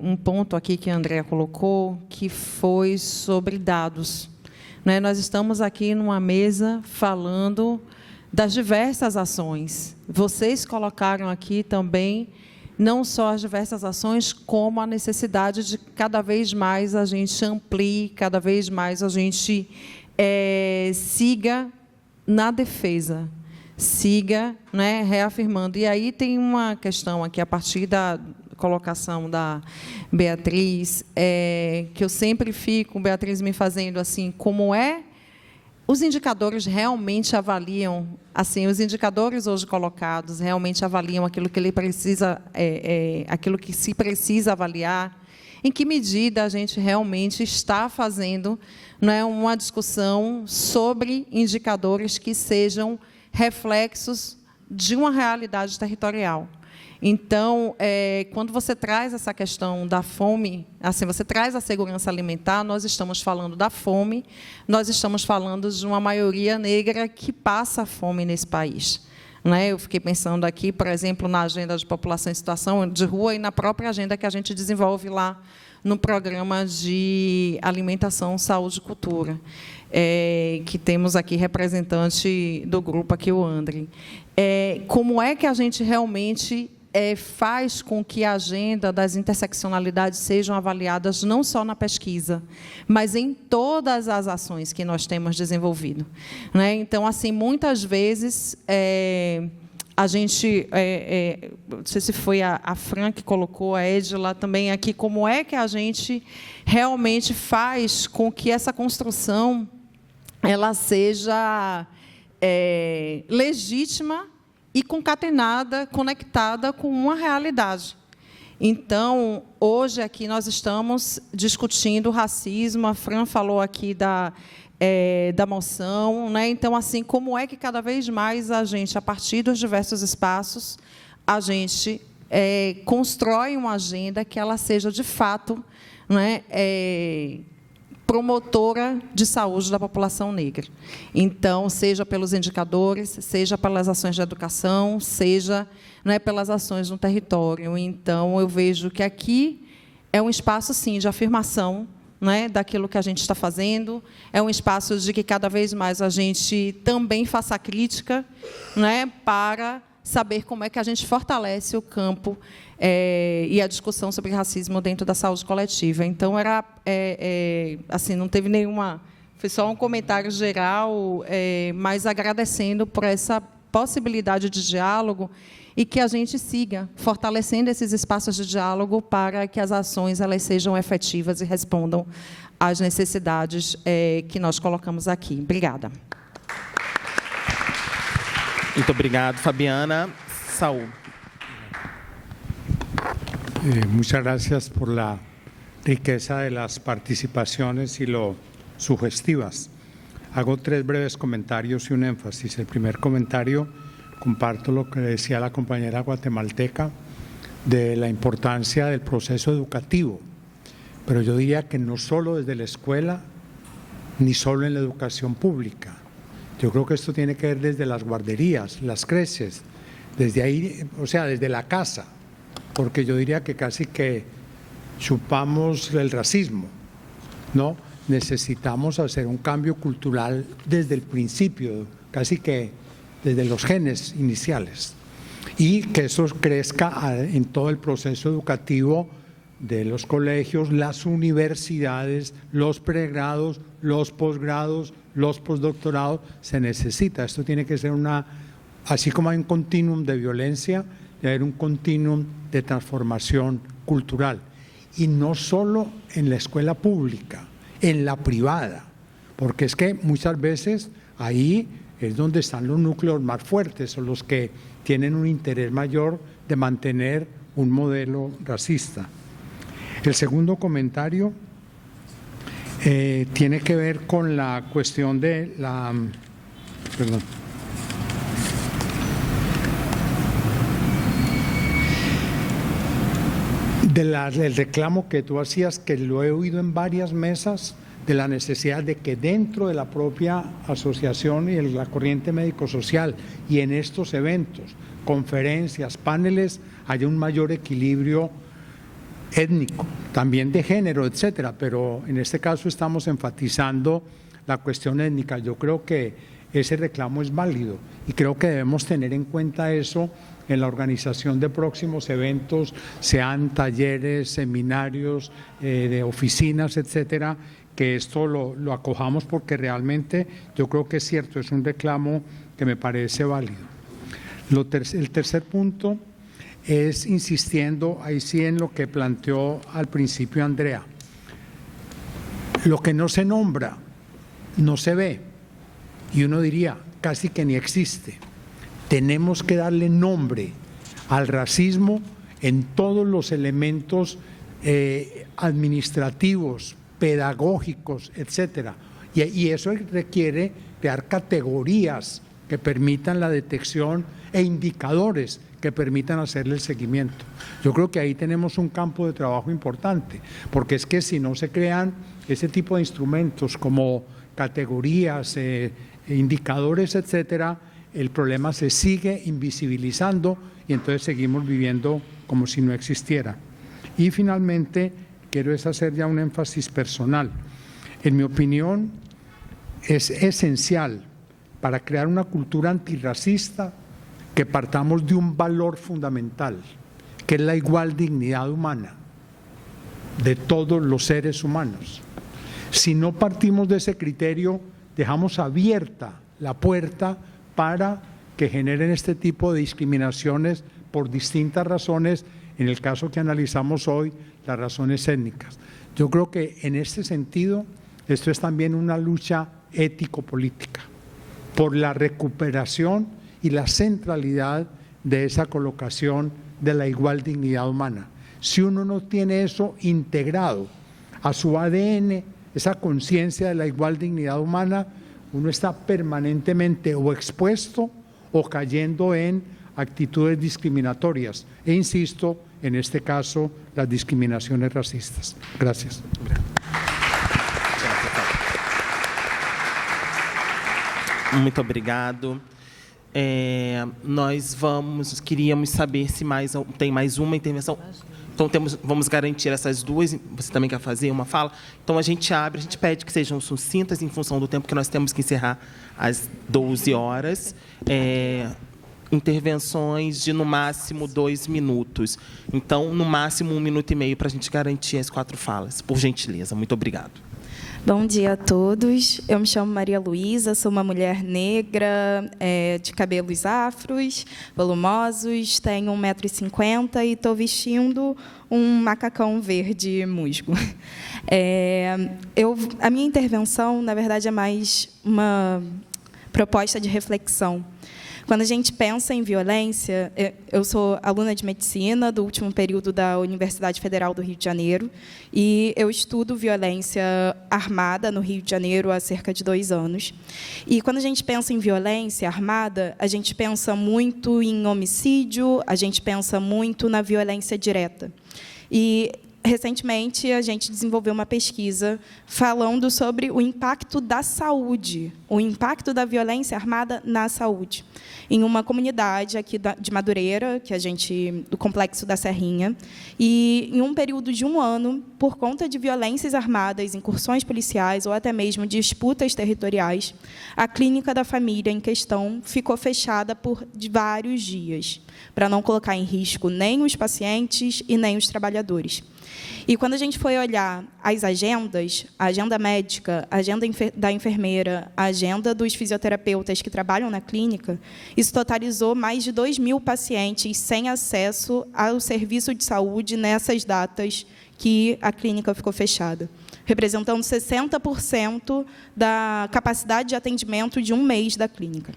S1: um ponto aqui que a Andréa colocou, que foi sobre dados. Né, nós estamos aqui numa mesa falando das diversas ações. Vocês colocaram aqui também não só as diversas ações, como a necessidade de cada vez mais a gente amplie, cada vez mais a gente siga na defesa, siga, né, reafirmando. E aí tem uma questão aqui, a partir da colocação da Beatriz, que eu sempre fico, Beatriz me fazendo assim, como os indicadores realmente avaliam, assim, os indicadores hoje colocados realmente avaliam aquilo que ele precisa, aquilo que se precisa avaliar, em que medida a gente realmente está fazendo, né, uma discussão sobre indicadores que sejam reflexos de uma realidade territorial. Então, quando você traz essa questão da fome, assim, você traz a segurança alimentar, nós estamos falando da fome, nós estamos falando de uma maioria negra que passa fome nesse país. Né? Eu fiquei pensando aqui, por exemplo, na agenda de população em situação de rua e na própria agenda que a gente desenvolve lá no programa de alimentação, saúde e cultura, que temos aqui representante do grupo, aqui o André. Como é que a gente realmente faz com que a agenda das interseccionalidades sejam avaliadas não só na pesquisa, mas em todas as ações que nós temos desenvolvido. Né? Então, assim, muitas vezes, a gente, não sei se foi a Fran que colocou, a Edila também aqui, como é que a gente realmente faz com que essa construção ela seja legítima e concatenada, conectada com uma realidade. Então, hoje aqui nós estamos discutindo o racismo, a Fran falou aqui da moção, né? Então, assim, como é que cada vez mais a gente, a partir dos diversos espaços, a gente constrói uma agenda que ela seja, de fato, né, promotora de saúde da população negra. Então, seja pelos indicadores, seja pelas ações de educação, seja, né, pelas ações no território. Então, eu vejo que aqui é um espaço, sim, de afirmação, né, daquilo que a gente está fazendo, é um espaço de que cada vez mais a gente também faça crítica, né, para saber como é que a gente fortalece o campo e a discussão sobre racismo dentro da saúde coletiva. Então, assim, não teve nenhuma... Foi só um comentário geral, mas agradecendo por essa possibilidade de diálogo e que a gente siga fortalecendo esses espaços de diálogo para que as ações elas sejam efetivas e respondam às necessidades que nós colocamos aqui. Obrigada.
S2: Muito obrigado, Fabiana. Saúl.
S3: Muchas gracias por la riqueza de las participaciones y lo sugestivas. Hago 3 breves comentarios y un énfasis. El primer comentario, comparto lo que decía la compañera guatemalteca de la importancia del proceso educativo, pero yo diría que no solo desde la escuela ni solo en la educación pública. Yo creo que esto tiene que ver desde las guarderías, las creches, desde ahí, o sea, desde la casa, porque yo diría que casi que chupamos el racismo, ¿no? Necesitamos hacer un cambio cultural desde el principio, casi que desde los genes iniciales, y que eso crezca en todo el proceso educativo de los colegios, las universidades, los pregrados, los posgrados, los postdoctorados. Se necesita, esto tiene que ser así como hay un continuum de violencia, debe haber un continuum de transformación cultural, y no solo en la escuela pública, en la privada, porque es que muchas veces ahí es donde están los núcleos más fuertes o los que tienen un interés mayor de mantener un modelo racista. El segundo comentario tiene que ver con la cuestión de perdón. Del reclamo que tú hacías, que lo he oído en varias mesas, de la necesidad de que dentro de la propia asociación y la corriente médico-social y en estos eventos, conferencias, paneles, haya un mayor equilibrio étnico, también de género, etcétera, pero en este caso estamos enfatizando la cuestión étnica. Yo creo que ese reclamo es válido y creo que debemos tener en cuenta eso en la organización de próximos eventos, sean talleres, seminarios, de oficinas, etcétera, que esto lo acojamos porque realmente yo creo que es cierto, es un reclamo que me parece válido. El tercer punto es insistiendo ahí sí en lo que planteó al principio Andrea. Lo que no se nombra, no se ve, y uno diría casi que ni existe. Tenemos que darle nombre al racismo en todos los elementos administrativos, pedagógicos, etcétera. Y eso requiere crear categorías que permitan la detección e indicadores que permitan hacerle el seguimiento. Yo creo que ahí tenemos un campo de trabajo importante, porque es que si no se crean ese tipo de instrumentos como categorías, indicadores, etcétera, el problema se sigue invisibilizando y entonces seguimos viviendo como si no existiera. Y finalmente, quiero hacer ya un énfasis personal. En mi opinión, es esencial para crear una cultura antirracista que partamos de un valor fundamental, que es la igual dignidad humana de todos los seres humanos. Si no partimos de ese criterio, dejamos abierta la puerta para que generen este tipo de discriminaciones por distintas razones, en el caso que analizamos hoy, las razones étnicas. Yo creo que en este sentido, esto es también una lucha ético-política por la recuperación y la centralidad de esa colocación de la igual dignidad humana. Si uno no tiene eso integrado a su ADN, esa conciencia de la igual dignidad humana, uno está permanentemente o expuesto o cayendo en actitudes discriminatorias. E insisto, en este caso, las discriminaciones racistas. Gracias.
S2: Muito obrigado. Queríamos saber se tem mais uma intervenção. Então, vamos garantir essas duas. Você também quer fazer uma fala? Então, a gente pede que sejam sucintas em função do tempo que nós temos que encerrar às 12 horas. Intervenções de, no máximo, 2 minutos. Então, no máximo, 1 minuto e meio para a gente garantir as 4 falas. Por gentileza. Muito obrigado.
S9: Bom dia a todos. Eu me chamo Maria Luísa, sou uma mulher negra, de cabelos afros, volumosos, tenho 1,50 m e estou vestindo um macacão verde musgo. A minha intervenção, na verdade, é mais uma proposta de reflexão. Quando a gente pensa em violência, eu sou aluna de medicina do último período da Universidade Federal do Rio de Janeiro e eu estudo violência armada no Rio de Janeiro há cerca de 2 anos. E quando a gente pensa em violência armada, a gente pensa muito em homicídio, a gente pensa muito na violência direta. E recentemente, a gente desenvolveu uma pesquisa falando sobre o impacto da saúde, o impacto da violência armada na saúde, em uma comunidade aqui de Madureira, do Complexo da Serrinha, e em um período de 1 ano, por conta de violências armadas, incursões policiais ou até mesmo disputas territoriais, a clínica da família em questão ficou fechada por vários dias, para não colocar em risco nem os pacientes e nem os trabalhadores. E quando a gente foi olhar as agendas, a agenda médica, a agenda da enfermeira, a agenda dos fisioterapeutas que trabalham na clínica, isso totalizou mais de 2.000 pacientes sem acesso ao serviço de saúde nessas datas que a clínica ficou fechada, representando 60% da capacidade de atendimento de 1 mês da clínica.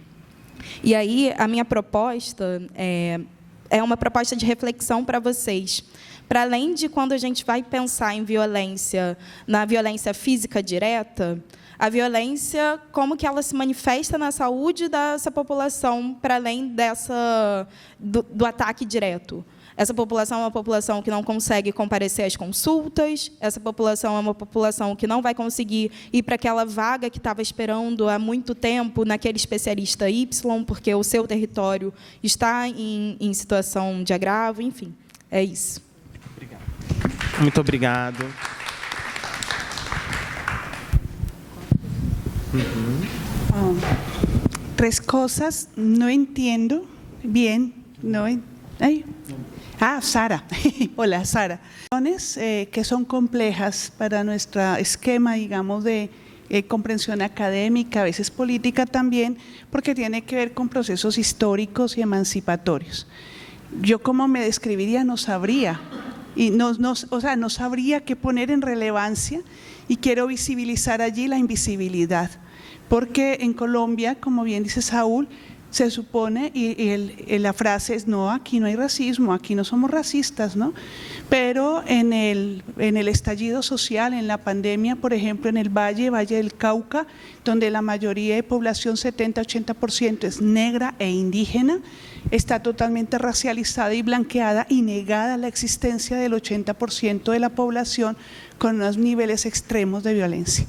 S9: E aí, a minha proposta é uma proposta de reflexão para vocês, para além de quando a gente vai pensar em violência, na violência física direta, a violência, como que ela se manifesta na saúde dessa população, para além do ataque direto. Essa população é uma população que não consegue comparecer às consultas, essa população é uma população que não vai conseguir ir para aquela vaga que estava esperando há muito tempo naquele especialista Y, porque o seu território está em situação de agravo, enfim, é isso.
S2: Muito obrigado.
S10: Tres cosas no entiendo bien. Sara. Hola, Sara. Que son complejas para nuestro esquema, digamos, de comprensión académica, a veces política también, porque tiene que ver con procesos históricos y emancipatorios. Yo, como me describiría, no sabría. No sabría qué poner en relevancia, y quiero visibilizar allí la invisibilidad. Porque en Colombia, como bien dice Saúl, se supone, y la frase es, no, aquí no hay racismo, aquí no somos racistas, ¿no? Pero en el estallido social, en la pandemia, por ejemplo, en el Valle del Cauca, donde la mayoría de población, 70-80%, es negra e indígena, está totalmente racializada y blanqueada y negada la existencia del 80% de la población, con unos niveles extremos de violencia.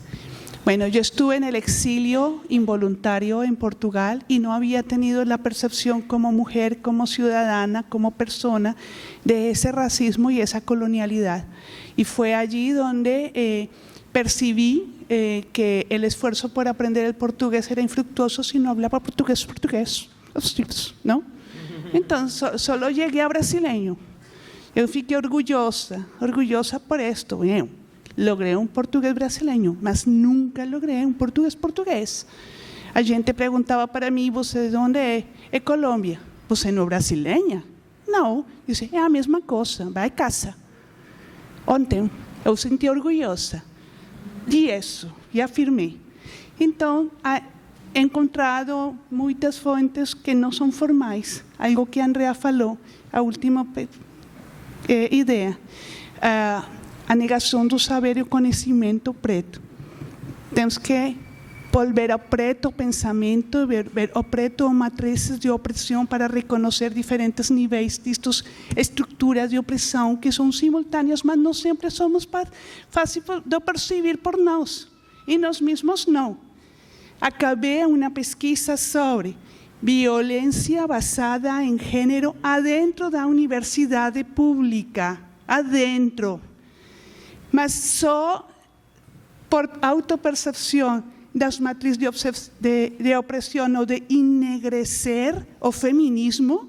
S10: Bueno, yo estuve en el exilio involuntario en Portugal y no había tenido la percepción como mujer, como ciudadana, como persona, de ese racismo y esa colonialidad. Y fue allí donde percibí que el esfuerzo por aprender el portugués era infructuoso si no hablaba portugués, ¿no? Entonces, solo llegué a brasileño. Yo fiquei orgullosa por esto. Bueno, logré un portugués brasileño, mas nunca logré un portugués. A gente perguntava para mim, você de onde é? É Colômbia. Você não é brasileira? Não. Eu disse, é a mesma coisa, vai casa. Ontem, eu senti orgulhosa disso e afirmei. Então, he encontrado muitas fontes que não são formais. Algo que a Andrea falou, a última ideia. A negação do saber e o conhecimento preto. Temos que volver ao preto pensamento, ver ao preto matrizes de opressão para reconhecer diferentes níveis de estruturas de opressão que são simultâneas, mas não sempre somos fáceis de perceber por nós, e nós mesmos não. Acabei uma pesquisa sobre violência basada em gênero adentro da universidade pública, adentro. Mas só por autopercepção das matrizes de opressão ou de ennegrecer o feminismo.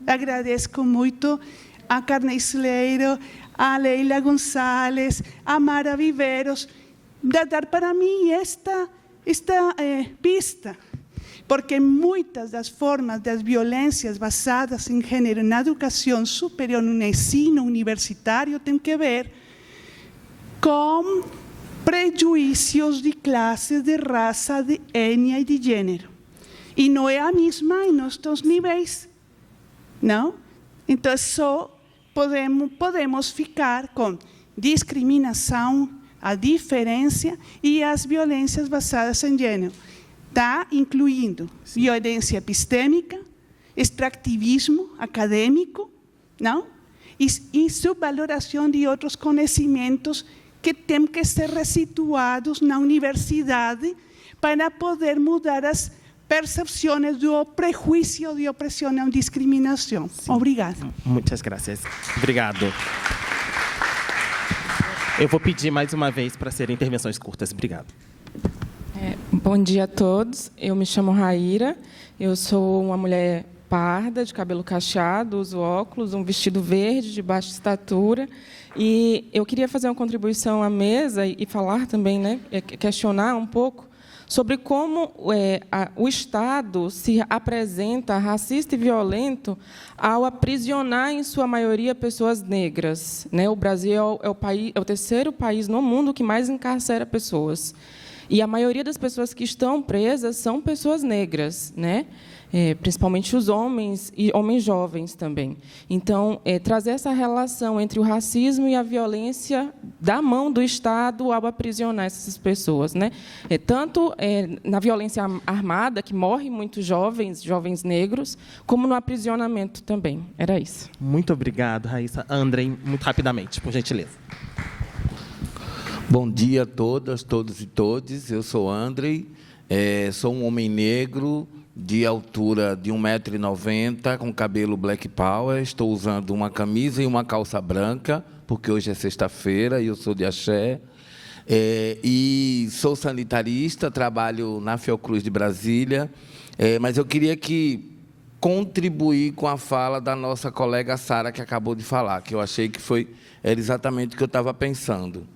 S10: Agradeço muito a Carney Sleiro, a Leila González, a Mara Viveros, de dar para mim esta pista, porque muitas das formas das violências basadas em gênero na educação superior, no ensino universitário, tem que ver com prejuízos de classe, de raça, de etnia e de gênero. E não é a mesma em nossos níveis, não? Então, só podemos ficar com discriminação, a diferença e as violências basadas em gênero. Está incluindo violência epistêmica, extrativismo acadêmico, não? E subvaloração de outros conhecimentos que têm que ser resituados na universidade para poder mudar as percepções do prejuízo de opressão e discriminação. Obrigada.
S2: Muitas graças. Obrigado. Eu vou pedir mais uma vez para serem intervenções curtas. Obrigado.
S11: Bom dia a todos. Eu me chamo Raíra. Eu sou uma mulher parda, de cabelo cacheado, uso óculos, um vestido verde, de baixa estatura. E eu queria fazer uma contribuição à mesa e falar também, né, questionar um pouco sobre como o Estado se apresenta racista e violento ao aprisionar, em sua maioria, pessoas negras, né? O Brasil é o terceiro país no mundo que mais encarcera pessoas. E a maioria das pessoas que estão presas são pessoas negras, né? Principalmente os homens e homens jovens também. Então, trazer essa relação entre o racismo e a violência da mão do Estado ao aprisionar essas pessoas, né? Tanto na violência armada, que morrem muitos jovens negros, como no aprisionamento também. Era isso.
S2: Muito obrigado, Raíssa. Andrei, muito rapidamente, por gentileza.
S12: Bom dia a todas, todos e todes. Eu sou Andrei, sou um homem negro, de altura de 1,90 m, com cabelo black power. Estou usando uma camisa e uma calça branca, porque hoje é sexta-feira e eu sou de axé. E sou sanitarista, trabalho na Fiocruz de Brasília. Mas eu queria contribuir com a fala da nossa colega Sara, que acabou de falar, que eu achei que era exatamente o que eu estava pensando.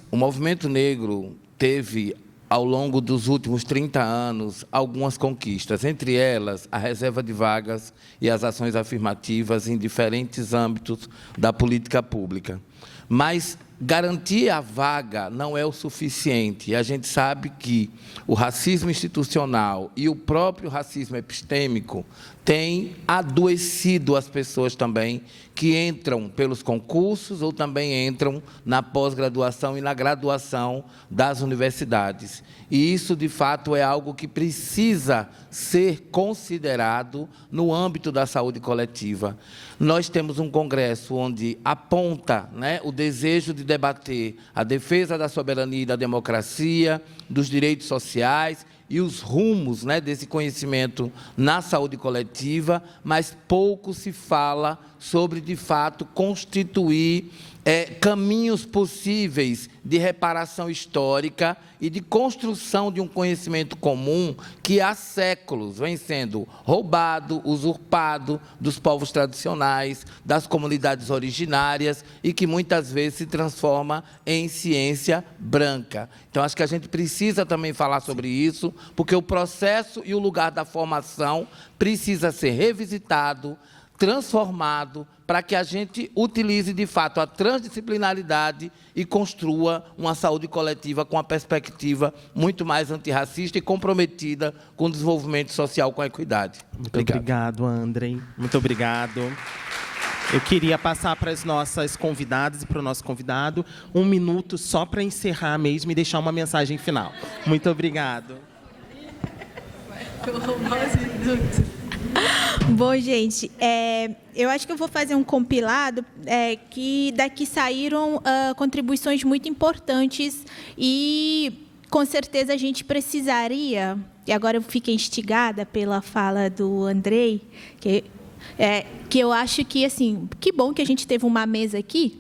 S12: O movimento negro teve, ao longo dos últimos 30 anos, algumas conquistas, entre elas a reserva de vagas e as ações afirmativas em diferentes âmbitos da política pública. Mas garantir a vaga não é o suficiente. E a gente sabe que o racismo institucional e o próprio racismo epistêmico têm adoecido as pessoas também que entram pelos concursos ou também entram na pós-graduação e na graduação das universidades. E isso, de fato, é algo que precisa ser considerado no âmbito da saúde coletiva. Nós temos um congresso onde aponta, né, o desejo de debater a defesa da soberania e da democracia, dos direitos sociais e os rumos, né, desse conhecimento na saúde coletiva, mas pouco se fala sobre, de fato, constituir caminhos possíveis de reparação histórica e de construção de um conhecimento comum que há séculos vem sendo roubado, usurpado dos povos tradicionais, das comunidades originárias e que muitas vezes se transforma em ciência branca. Então, acho que a gente precisa também falar sobre isso, porque o processo e o lugar da formação precisa ser revisitado, transformado, para que a gente utilize, de fato, a transdisciplinaridade e construa uma saúde coletiva com uma perspectiva muito mais antirracista e comprometida com o desenvolvimento social, com a equidade.
S2: Muito obrigado, Andrei. Muito obrigado. Eu queria passar para as nossas convidadas e para o nosso convidado 1 minuto só para encerrar mesmo e deixar uma mensagem final. Muito obrigado.
S8: Bom, gente, eu acho que eu vou fazer um compilado que daqui saíram contribuições muito importantes e, com certeza, a gente precisaria, e agora eu fiquei instigada pela fala do Andrei, que eu acho que, assim, que bom que a gente teve uma mesa aqui,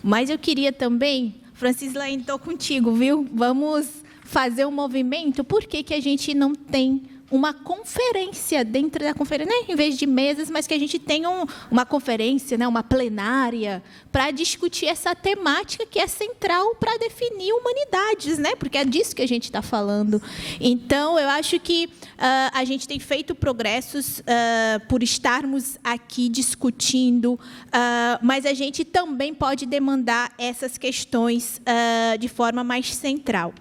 S8: mas eu queria também, Francis Lane, estou contigo, viu? Vamos fazer um movimento. Por que a gente não tem uma conferência dentro da conferência, né? Em vez de mesas, mas que a gente tenha uma conferência, né? Uma plenária, para discutir essa temática que é central para definir humanidades, né? Porque é disso que a gente está falando. Então, eu acho que a gente tem feito progressos por estarmos aqui discutindo, mas a gente também pode demandar essas questões de forma mais central.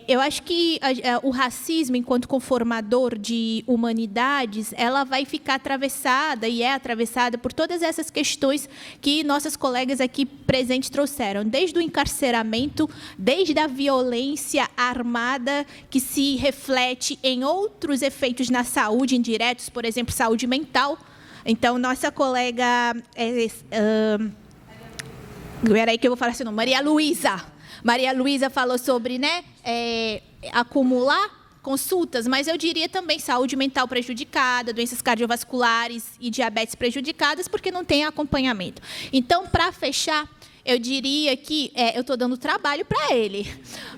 S8: Eu acho que o racismo, enquanto formador de humanidades, ela vai ficar atravessada, e é atravessada, por todas essas questões que nossas colegas aqui presentes trouxeram, desde o encarceramento, desde a violência armada, que se reflete em outros efeitos na saúde indiretos, por exemplo, saúde mental. Então, nossa colega... Peraí que eu vou falar seu nome. Maria Luísa falou sobre, né, acumular consultas, mas eu diria também saúde mental prejudicada, doenças cardiovasculares e diabetes prejudicadas, porque não tem acompanhamento. Então, para fechar, eu diria que... eu estou dando trabalho para ele,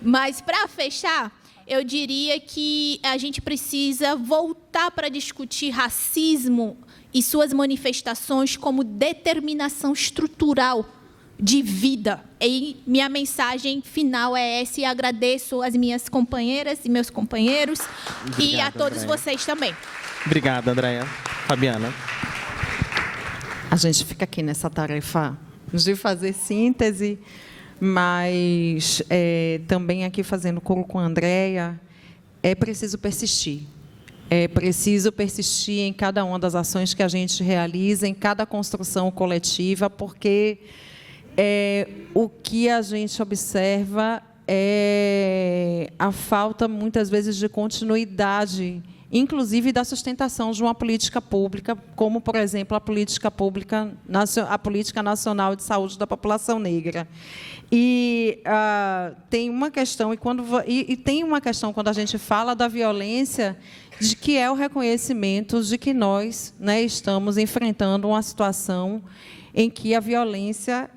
S8: mas, para fechar, eu diria que a gente precisa voltar para discutir racismo e suas manifestações como determinação estrutural de vida. E minha mensagem final é essa, e agradeço as minhas companheiras e meus companheiros. Obrigado, e a todos vocês também.
S2: Obrigado, Andréia. Fabiana.
S1: A gente fica aqui nessa tarefa de fazer síntese, mas também aqui fazendo coro com a Andréia, é preciso persistir. É preciso persistir em cada uma das ações que a gente realiza, em cada construção coletiva, porque o que a gente observa é a falta, muitas vezes, de continuidade, inclusive da sustentação de uma política pública, como, por exemplo, a Política Nacional de Saúde da População Negra. E tem uma questão, tem uma questão quando a gente fala da violência, de que é o reconhecimento de que nós, né, estamos enfrentando uma situação em que a violência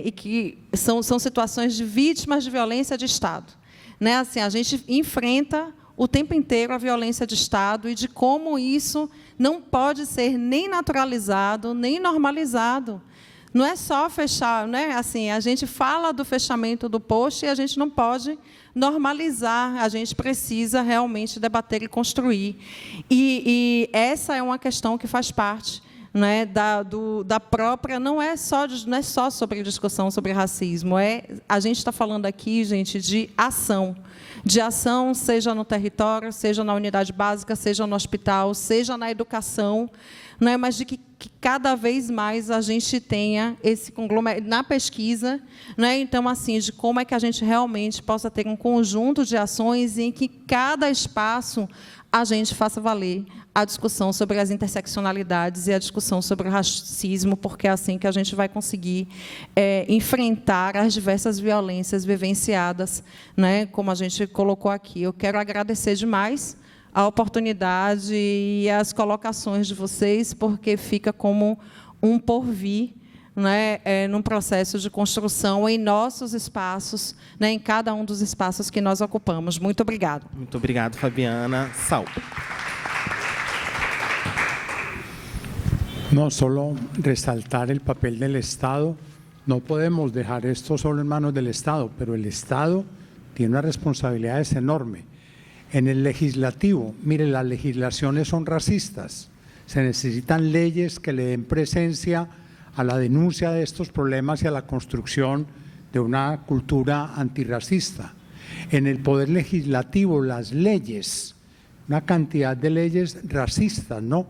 S1: e que são situações de vítimas de violência de Estado, né? Assim, a gente enfrenta o tempo inteiro a violência de Estado e de como isso não pode ser nem naturalizado, nem normalizado. Não é só fechar, né? Assim, a gente fala do fechamento do posto e a gente não pode normalizar, a gente precisa realmente debater e construir. E essa é uma questão que faz parte, né, da própria, não é só sobre discussão sobre racismo, a gente está falando aqui, gente, de ação, seja no território, seja na unidade básica, seja no hospital, seja na educação, né, mas de que cada vez mais a gente tenha esse conglomerado na pesquisa, né, então, assim, de como é que a gente realmente possa ter um conjunto de ações em que cada espaço a gente faça valer a discussão sobre as interseccionalidades e a discussão sobre o racismo, porque é assim que a gente vai conseguir enfrentar as diversas violências vivenciadas, né, como a gente colocou aqui. Eu quero agradecer demais a oportunidade e as colocações de vocês, porque fica como um porvir, né, num processo de construção em nossos espaços, né, em cada um dos espaços que nós ocupamos. Muito obrigada.
S2: Muito obrigado, Fabiana. Saul.
S3: No, solo resaltar el papel del Estado. No podemos dejar esto solo en manos del Estado, pero el Estado tiene unas responsabilidades enormes. En el legislativo, mire, las legislaciones son racistas. Se necesitan leyes que le den presencia a la denuncia de estos problemas y a la construcción de una cultura antirracista. En el poder legislativo, las leyes, una cantidad de leyes racistas, ¿no?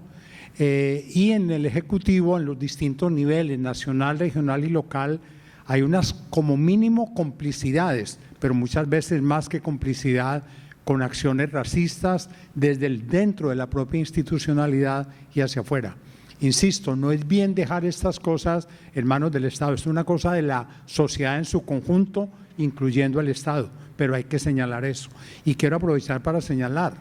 S3: Y en el Ejecutivo, en los distintos niveles, nacional, regional y local, hay unas como mínimo complicidades, pero muchas veces más que complicidad, con acciones racistas desde dentro de la propia institucionalidad y hacia afuera. Insisto, no es bien dejar estas cosas en manos del Estado, es una cosa de la sociedad en su conjunto, incluyendo el Estado, pero hay que señalar eso. Y quiero aprovechar para señalar,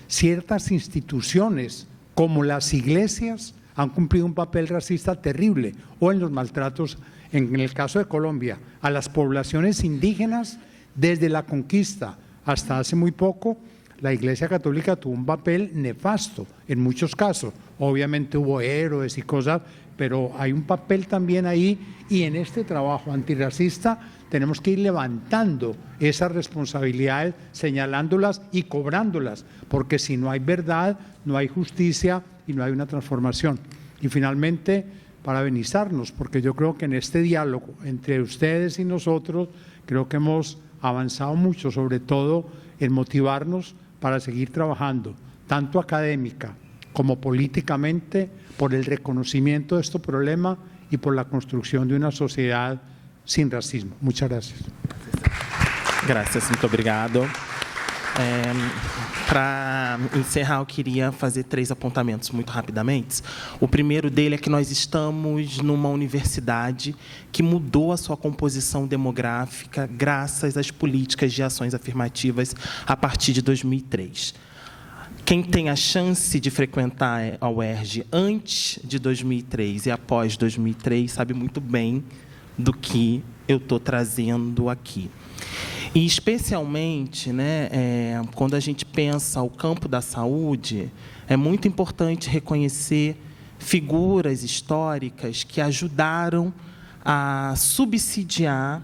S3: ciertas instituciones como las iglesias han cumplido un papel racista terrible, o en los maltratos, en el caso de Colombia, a las poblaciones indígenas desde la conquista hasta hace muy poco. La Iglesia Católica tuvo un papel nefasto en muchos casos. Obviamente hubo héroes y cosas, pero hay un papel también ahí, y en este trabajo antirracista tenemos que ir levantando esas responsabilidades, señalándolas y cobrándolas, porque si no hay verdad, no hay justicia y no hay una transformación. Y finalmente, parabenizarnos, porque yo creo que en este diálogo entre ustedes y nosotros, creo que hemos avanzado mucho, sobre todo en motivarnos para seguir trabajando, tanto académica como políticamente, por el reconocimiento de este problema y por la construcción de una sociedad sin racismo. Muchas gracias.
S2: Graças, muito obrigado. Para encerrar, eu queria fazer 3 apontamentos muito rapidamente. O primeiro dele é que nós estamos numa universidade que mudou a sua composição demográfica graças às políticas de ações afirmativas a partir de 2003. Quem tem a chance de frequentar a UERJ antes de 2003 e após 2003 sabe muito bem do que eu estou trazendo aqui. E, especialmente, né, quando a gente pensa o campo da saúde, é muito importante reconhecer figuras históricas que ajudaram a subsidiar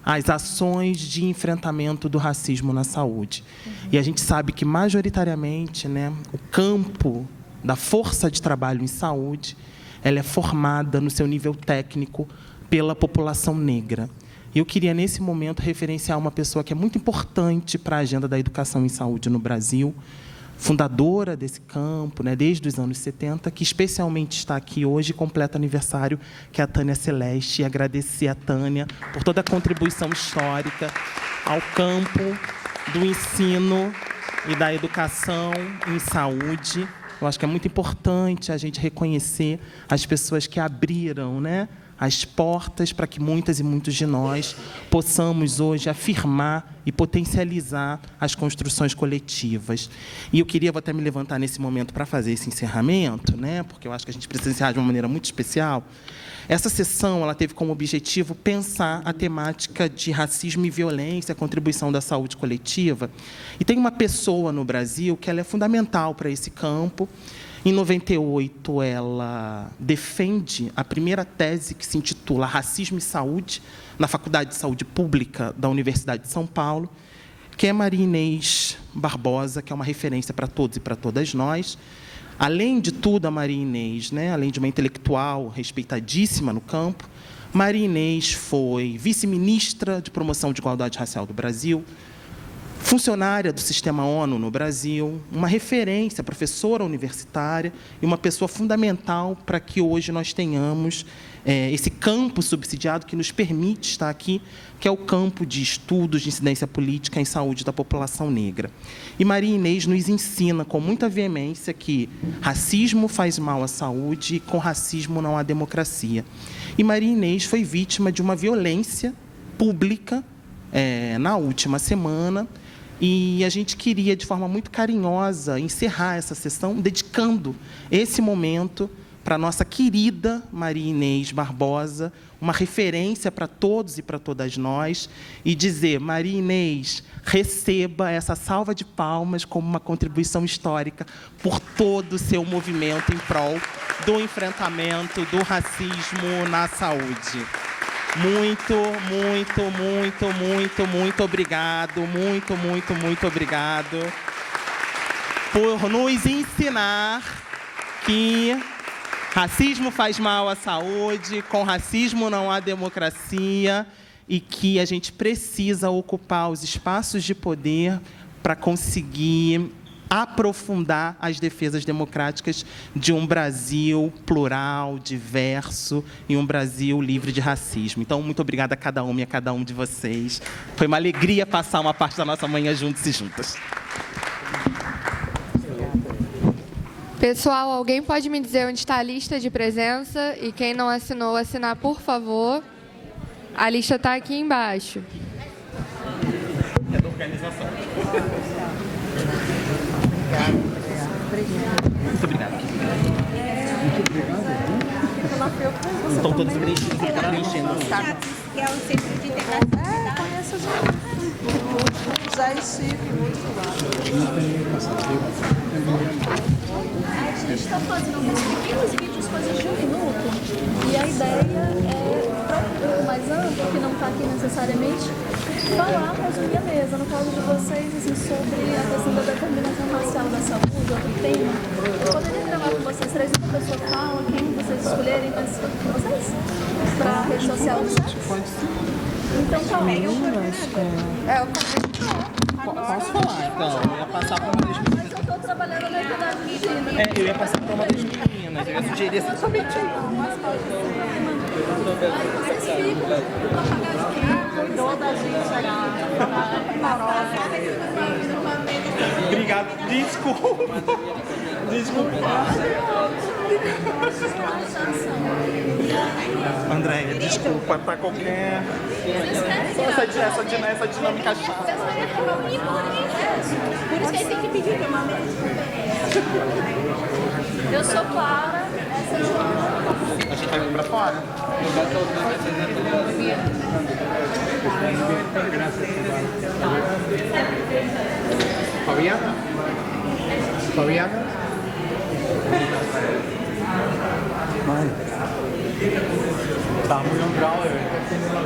S2: as ações de enfrentamento do racismo na saúde. E a gente sabe que, majoritariamente, né, o campo da força de trabalho em saúde, ela é formada no seu nível técnico pela população negra. E eu queria, nesse momento, referenciar uma pessoa que é muito importante para a agenda da educação em saúde no Brasil, fundadora desse campo, né, desde os anos 70, que especialmente está aqui hoje e completa aniversário, que é a Tânia Celeste, e agradecer a Tânia por toda a contribuição histórica ao campo do ensino e da educação em saúde. Eu acho que é muito importante a gente reconhecer as pessoas que abriram, né, as portas para que muitas e muitos de nós possamos hoje afirmar e potencializar as construções coletivas. E eu queria, vou até me levantar nesse momento para fazer esse encerramento, né, porque eu acho que a gente precisa encerrar de uma maneira muito especial. Essa sessão ela teve como objetivo pensar a temática de racismo e violência, a contribuição da saúde coletiva. E tem uma pessoa no Brasil que ela é fundamental para esse campo. Em 98, ela defende a primeira tese que se intitula Racismo e Saúde, na Faculdade de Saúde Pública da Universidade de São Paulo, que é Maria Inês Barbosa, que é uma referência para todos e para todas nós. Além de tudo, a Maria Inês, né, além de uma intelectual respeitadíssima no campo, Maria Inês foi vice-ministra de Promoção de Igualdade Racial do Brasil, funcionária do Sistema ONU no Brasil, uma referência, professora universitária e uma pessoa fundamental para que hoje nós tenhamos esse campo subsidiado que nos permite estar aqui, que é o campo de estudos de incidência política em saúde da população negra. E Maria Inês nos ensina com muita veemência que racismo faz mal à saúde e com racismo não há democracia. E Maria Inês foi vítima de uma violência pública na última semana, e a gente queria, de forma muito carinhosa, encerrar essa sessão dedicando esse momento para a nossa querida Maria Inês Barbosa, uma referência para todos e para todas nós, e dizer, Maria Inês, receba essa salva de palmas como uma contribuição histórica por todo o seu movimento em prol do enfrentamento do racismo na saúde. Muito, muito, muito, muito, muito obrigado, muito obrigado por nos ensinar que racismo faz mal à saúde, com racismo não há democracia e que a gente precisa ocupar os espaços de poder para conseguir aprofundar as defesas democráticas de um Brasil plural, diverso e um Brasil livre de racismo. Então, muito obrigada a cada uma e a cada um de vocês. Foi uma alegria passar uma parte da nossa manhã juntos e juntas.
S13: Pessoal, alguém pode me dizer onde está a lista de presença? E quem não assinou, assinar, por favor. A lista está aqui embaixo.
S2: É da organização. Muito obrigado. Estão todos preenchidos, ele está preenchendo.
S14: Que é o centro de integração. Conheço já estive muito lá. A gente está fazendo alguns pequenos vídeos, coisas de 1 minuto, e a ideia é, para um pouco mais amplo, que não está aqui necessariamente, falar, resumir a mesa, no caso de vocês, assim, sobre a questão da determinação racial da saúde, outro tema. Eu poderia gravar com vocês 3 uma pessoa fala, quem vocês escolherem, mas com vocês? Para a rede social do site? Então, calma.
S2: Posso falar, então? Eu ia passar para uma das meninas.
S14: Mas eu estou trabalhando na equidade de gênero.
S2: Eu ia passar para uma das meninas. Eu ia sugerir assim, somente aí.
S14: Vocês ficam com apagadinho, toda a gente
S2: Obrigado. Desculpa. Andréia, desculpa, tá qualquer... Essa dinâmica chata.
S14: Por isso que ele tem que pedir para uma mesa. Eu sou Clara, essa é a Joana.
S2: A gente vai vir para fora?
S15: Fabiana?
S3: Está muy honrado de ver que tiene la